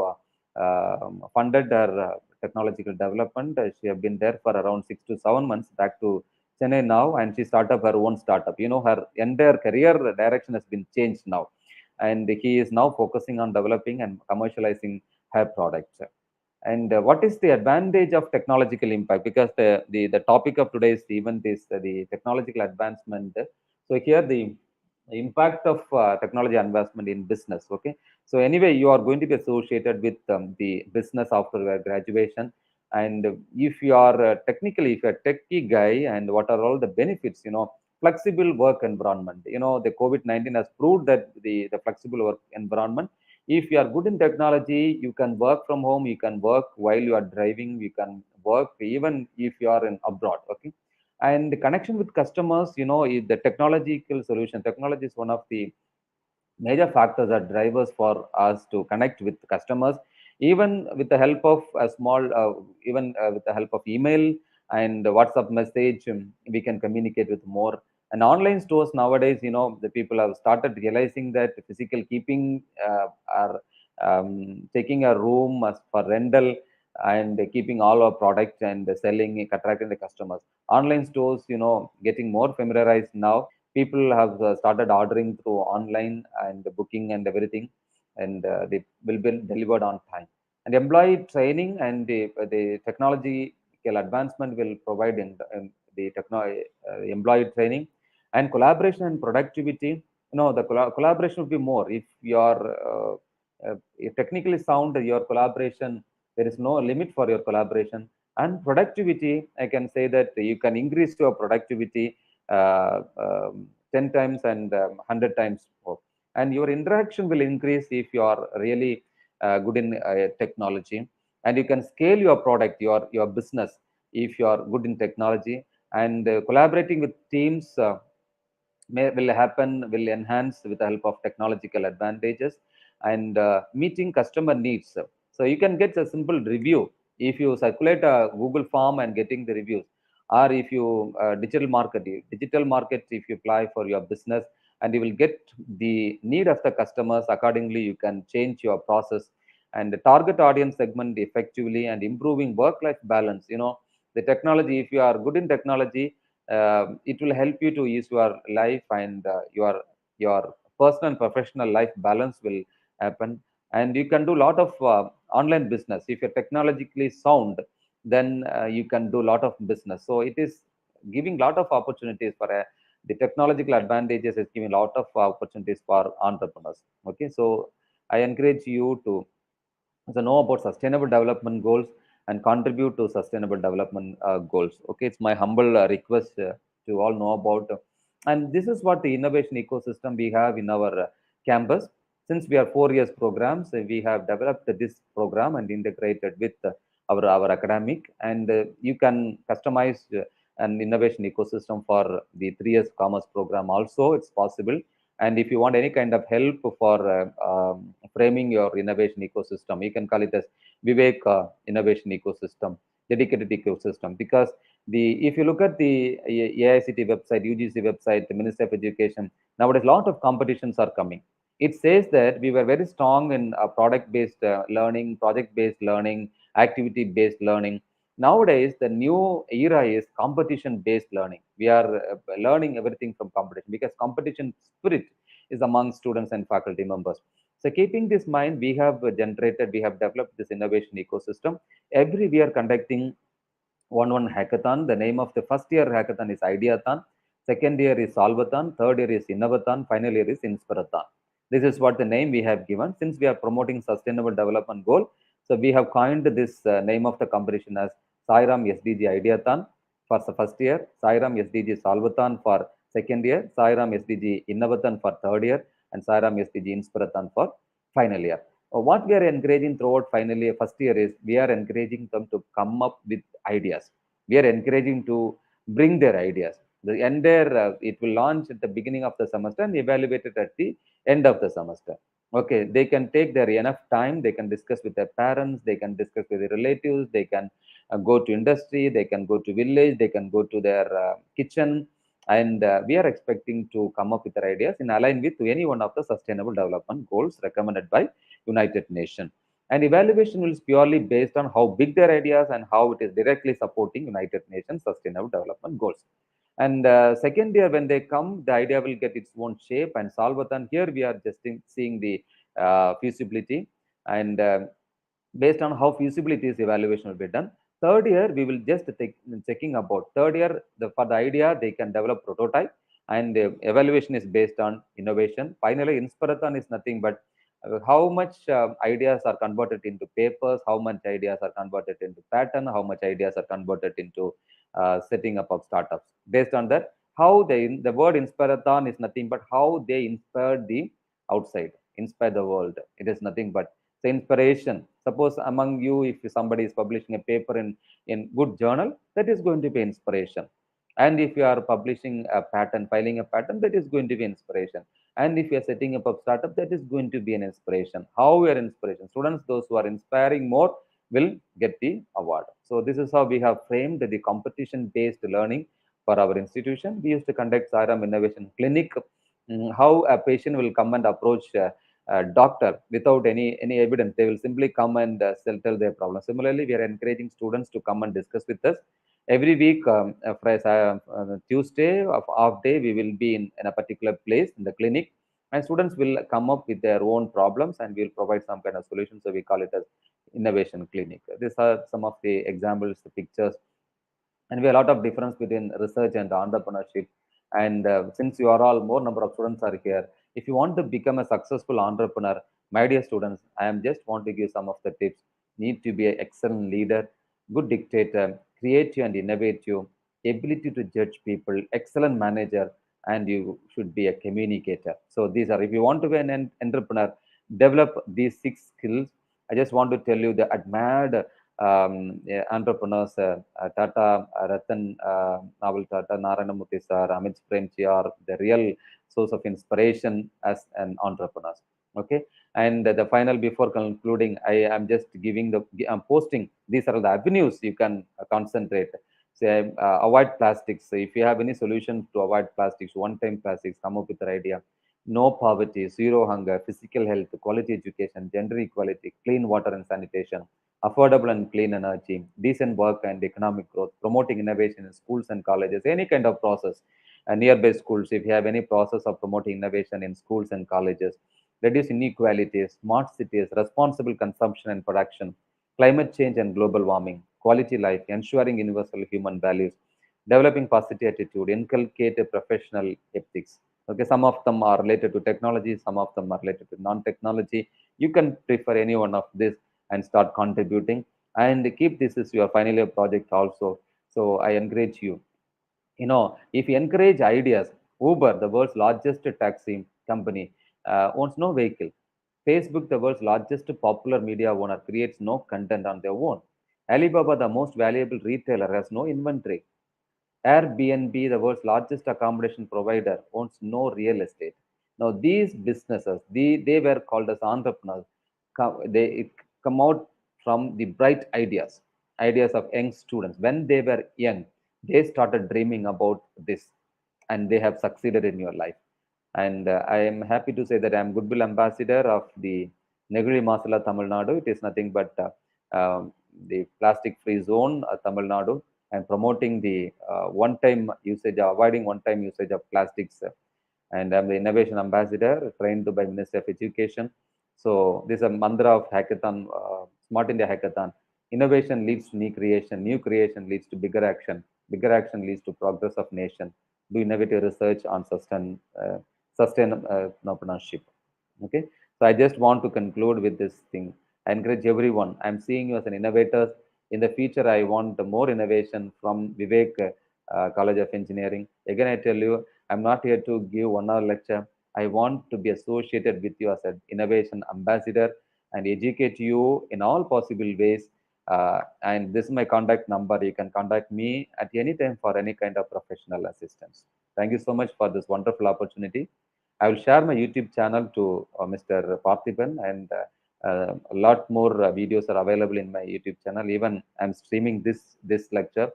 funded her technological development. She have been there for around 6 to 7 months back to Chennai now, and she started her own startup. Her entire career direction has been changed now, and he is now focusing on developing and commercializing her products. And what is the advantage of technological impact? Because the topic of today's event is the technological advancement. So here the impact of technology advancement in business. Okay, so anyway, you are going to be associated with the business after your graduation. And if you are technically, if you're a techie guy, and what are all the benefits? Flexible work environment. The COVID-19 has proved that the flexible work environment, if you are good in technology, you can work from home, you can work while you are driving, you can work even if you are in abroad. Okay, and the connection with customers, the technological solution. Technology is one of the major factors are drivers for us to connect with customers, even with the help of a small even with the help of email and WhatsApp message. We can communicate with more. And online stores nowadays, the people have started realizing that physical keeping are taking a room as for rental and keeping all our products and selling, attracting the customers. Online stores, getting more familiarized now. People have started ordering through online and booking and everything, and they will be delivered on time. And employee training and the technological advancement will provide in the employee training and collaboration and productivity. The collaboration will be more if you are if technically sound. Your collaboration, there is no limit for your collaboration. And productivity, I can say that you can increase your productivity 10 times and 100 times more. And your interaction will increase if you are really good in technology. And you can scale your product, your business, if you are good in technology. And collaborating with teams will enhance with the help of technological advantages. And meeting customer needs. So you can get a simple review if you circulate a Google form and getting the reviews. Or if you digital market, if you apply for your business, and you will get the need of the customers accordingly, you can change your process and the target audience segment effectively, and improving work life balance. The technology, if you are good in technology, it will help you to use your life, and your personal and professional life balance will happen. And you can do a lot of online business if you're technologically sound. Then you can do a lot of business. So it is giving a lot of opportunities for the technological advantages is giving a lot of opportunities for entrepreneurs. Okay, so I encourage you to know about sustainable development goals and contribute to sustainable development goals. Okay, it's my humble request to all know about. And this is what the innovation ecosystem we have in our campus. Since we are 4 years programs, we have developed this program and integrated with our academic. And you can customize an innovation ecosystem for the 3 years commerce program. Also, it's possible. And if you want any kind of help for framing your innovation ecosystem, you can call it as Vivek innovation ecosystem, dedicated ecosystem. Because if you look at the AICT website, UGC website, the Ministry of Education, nowadays a lot of competitions are coming. It says that we were very strong in product-based learning, project-based learning, activity-based learning. Nowadays, the new era is competition-based learning. We are learning everything from competition because competition spirit is among students and faculty members. So keeping this mind, we have developed this innovation ecosystem. Every we are conducting one hackathon. The name of the first year hackathon is Ideathon, second year is Solvathon, third year is Innovathon, final year is Inspirathon. This is what the name we have given. Since we are promoting sustainable development goal, so we have coined this name of the competition as Sairam SDG Ideathon for the first year, Sairam SDG Solvathon for second year, Sairam SDG Innovathon for third year, and Sairam SDG Inspirathon for final year. What we are encouraging throughout finally first year is we are encouraging them to come up with ideas. We are encouraging to bring their ideas. The entire it will launch at the beginning of the semester and evaluate it at the end of the semester. Okay, they can take their enough time. They can discuss with their parents. They can discuss with their relatives. They can go to industry. They can go to village. They can go to their kitchen, and we are expecting to come up with their ideas in align with any one of the sustainable development goals recommended by United Nations. And evaluation will be purely based on how big their ideas and how it is directly supporting United Nations Sustainable Development Goals. And second year, when they come, the idea will get its own shape and solve. Here we are just seeing the feasibility, and based on how feasibility is evaluation will be done. Third year, we will just take checking about third year for the idea they can develop prototype, and the evaluation is based on innovation. Finally, Inspirathon is nothing but how much ideas are converted into papers, how much ideas are converted into pattern, how much ideas are converted into setting up of startups. Based on that, how the word Inspirathon is nothing but how they inspired the outside, inspire the world. It is nothing but the inspiration. Suppose among you, if somebody is publishing a paper in good journal, that is going to be inspiration. And if you are publishing a patent, filing a patent, that is going to be inspiration. And if you are setting up a startup, that is going to be an inspiration. How we are inspiration? Students, those who are inspiring more will get the award. So this is how we have framed the competition-based learning for our institution. We used to conduct Sairam Innovation Clinic. How a patient will come and approach doctor without any evidence. They will simply come and tell their problem. Similarly, we are encouraging students to come and discuss with us every week. Tuesday of half day, we will be in a particular place in the clinic, and students will come up with their own problems, and we will provide some kind of solution. So we call it as innovation clinic. These are some of the examples, the pictures, and we have a lot of difference between research and entrepreneurship. And since you are all more number of students are here, if you want to become a successful entrepreneur, my dear students, I am just want to give some of the tips. Need to be an excellent leader, good dictator, creative and innovative, ability to judge people, excellent manager, and you should be a communicator. So these are, if you want to be an entrepreneur, develop these six skills. I just want to tell you the admired yeah, entrepreneurs, Tata, Ratan, Naval Tata, Narayana Murthy sir, Amit Premji are the real source of inspiration as an entrepreneur. Okay, and the final before concluding, I am just giving I'm posting. These are the avenues you can concentrate. Say, avoid plastics. So if you have any solution to avoid plastics, one-time plastics, come up with an idea. No poverty, zero hunger, physical health, quality education, gender equality, clean water and sanitation, affordable and clean energy, decent work and economic growth, promoting innovation in schools and colleges, any kind of process, nearby schools, if you have any process of promoting innovation in schools and colleges, reduce inequalities, smart cities, responsible consumption and production, climate change and global warming, quality life, ensuring universal human values, developing positive attitude, inculcate a professional ethics. Okay, some of them are related to technology, some of them are related to non-technology. You can prefer any one of this and start contributing, and keep this is your final year project also. So I encourage you, if you encourage ideas. Uber, the world's largest taxi company, owns no vehicle. Facebook, the world's largest popular media owner, creates no content on their own. Alibaba, the most valuable retailer, has no inventory. Airbnb, the world's largest accommodation provider, owns no real estate. Now, these businesses, they were called as entrepreneurs. They come out from the bright ideas of young students. When they were young, they started dreaming about this, and they have succeeded in your life. And I am happy to say that I am goodwill ambassador of the Negri Masala Tamil Nadu. It is nothing but the plastic-free zone, Tamil Nadu, and promoting the one-time usage, avoiding one-time usage of plastics. And I'm the innovation ambassador trained by Ministry of Education. So this is a mantra of hackathon, Smart India Hackathon. Innovation leads to new creation leads to bigger action leads to progress of nation. Do innovative research on entrepreneurship. Okay, so I just want to conclude with this thing. I encourage everyone. I'm seeing you as an innovator. In the future, I want more innovation from Vivek College of Engineering. Again, I tell you, I'm not here to give 1 hour lecture. I want to be associated with you as an innovation ambassador and educate you in all possible ways. And this is my contact number. You can contact me at any time for any kind of professional assistance. Thank you so much for this wonderful opportunity. I will share my YouTube channel to Mr. Parthiban, and a lot more videos are available in my YouTube channel. Even I'm streaming this lecture,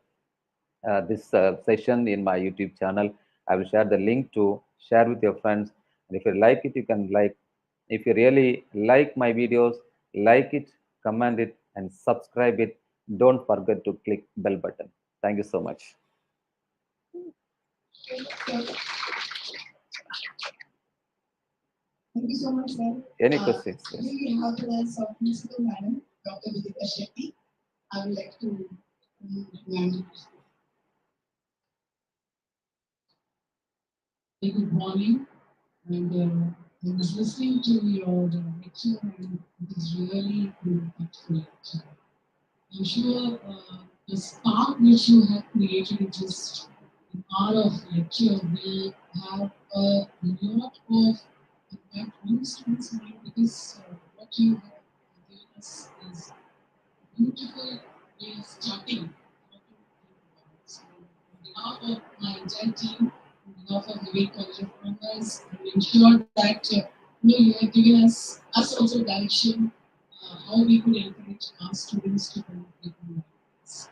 this session in my YouTube channel. I will share the link to share with your friends. And if you like it, you can like. If you really like my videos, like it, comment it, and subscribe it. Don't forget to click bell button. Thank you so much. Thank you so much, sir. Any questions? Yes. We have as our principal madam, Dr. Vidika Shetty. I would like to ma'am. Good morning, and I was listening to your lecture, and it is really good lecture. I'm sure the spark which you have created in just an hour of lecture will have a lot of impact on the students' mind, because what you have given us is beautiful way of starting how to think about it. So, on behalf of my entire team, on behalf of the Vivek College of Commerce, I ensure that you have given us also direction how we could encourage our students to come up with new ideas.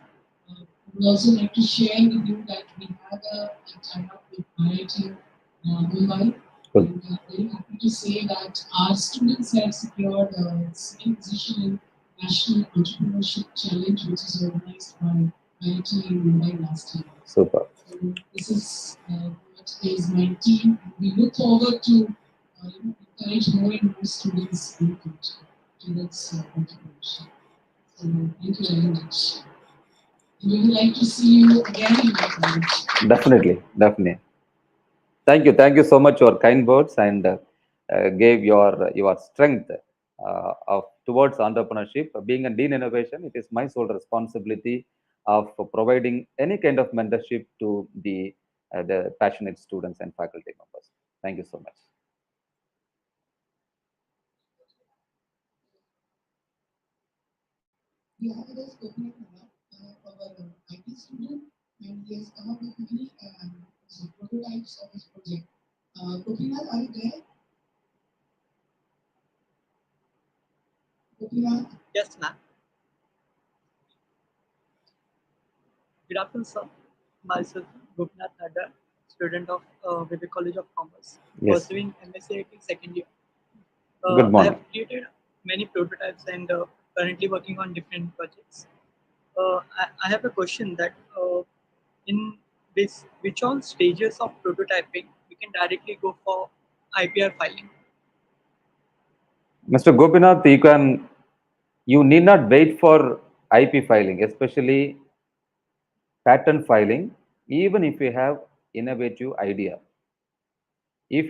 I would also like to share with you that we have a tie-up with IIT Mumbai. And very happy to say that our students have secured a second position in National Entrepreneurship Challenge, which is organized by IIT in Mumbai last year. Super. So this is what is my team. We look forward to encourage more and more students in the future towards entrepreneurship. So thank you very much. We would like to see you again in our college. Definitely. Thank you so much for kind words and gave your strength of towards entrepreneurship. Being a dean innovation, it is my sole responsibility of providing any kind of mentorship to the passionate students and faculty members. Thank you so much. We have with us Gopinath Nanda, our IT student, and he has come up with many prototypes of his project. Gopinath, are you there? Gopinath? Yes, ma'am. Good afternoon, sir. Myself, Gopinath Nadda, student of Vivek College of Commerce, Yes. pursuing MSc second year. Good I morning. have created many prototypes and currently working on different projects. I have a question that in which all stages of prototyping we can directly go for IPR filing. Mr. Gopinath, you need not wait for IP filing, especially patent filing, even if you have innovative idea. If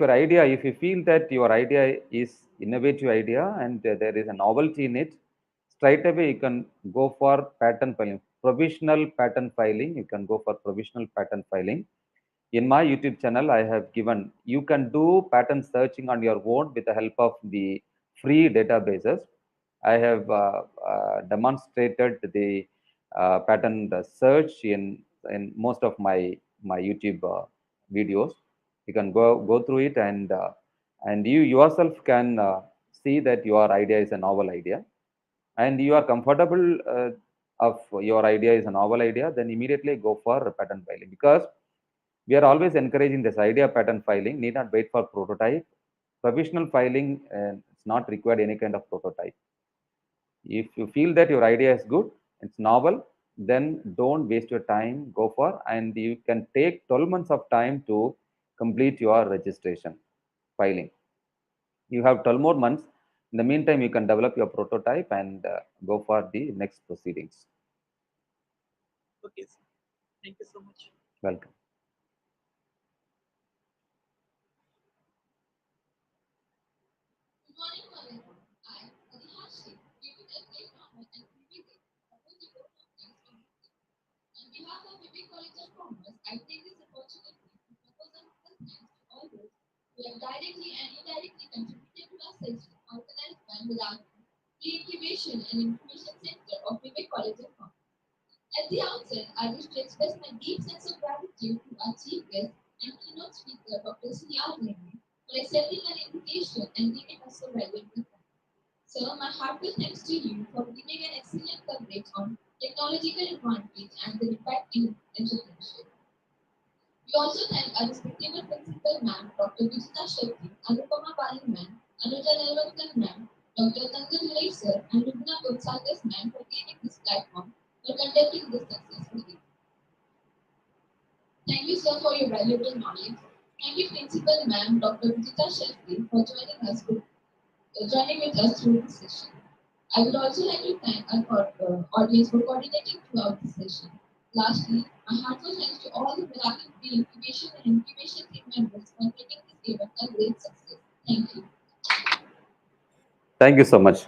you feel that your idea is innovative idea and there is a novelty in it, straight away you can go for patent filing, provisional patent filing. You can go for provisional patent filing. In my YouTube channel, I have given, you can do patent searching on your own with the help of the free databases. I have demonstrated the patent search in most of my YouTube videos. You can go through it, and you yourself can see that your idea is a novel idea, and you are comfortable of your idea is a novel idea. Then immediately go for patent filing, because we are always encouraging this idea patent filing. Need not wait for prototype. Provisional filing it's not required any kind of prototype. If you feel that your idea is good, it's novel, then don't waste your time. Go for, and you can take 12 months of time to complete your registration filing. You have 12 more months. In the meantime, you can develop your prototype and go for the next proceedings. Okay, sir. Thank you so much. Welcome. Good morning, everyone. I, Adihashi, giving a great honor and privilege of the vote of thanks to you. On behalf of Vivek College of Commerce, I take this opportunity to propose a humble thanks to all those who have directly and indirectly contributed to our session organized by Milagro, Pre-Incubation and Information Center of Vivek College of Commerce. At the outset, I wish to express my deep sense of gratitude to our chief guest and keynote speaker, Dr.C.R.RENE, for accepting our invitation and giving us so valuable time. Sir, my heartfelt thanks to you for giving an excellent coverage on technological advantage and the impact in entrepreneurship. We also thank our respectable principal ma'am, Dr. Vijita Shetty, Anupama Bali ma'am, Anuja Nalvankar ma'am, Dr. Tangal sir, and Rubna Gotsagas ma'am for giving this platform for conducting this successfully. Thank you, sir, for your valuable knowledge. Thank you, Principal Ma'am, Dr. Vijita Shetty, for joining with us through this session. I would also like to thank our audience for coordinating throughout the session. Lastly, my heartfelt thanks to all the Miracle Incubation and Incubation team members for making this event a great success. Thank you. Thank you so much.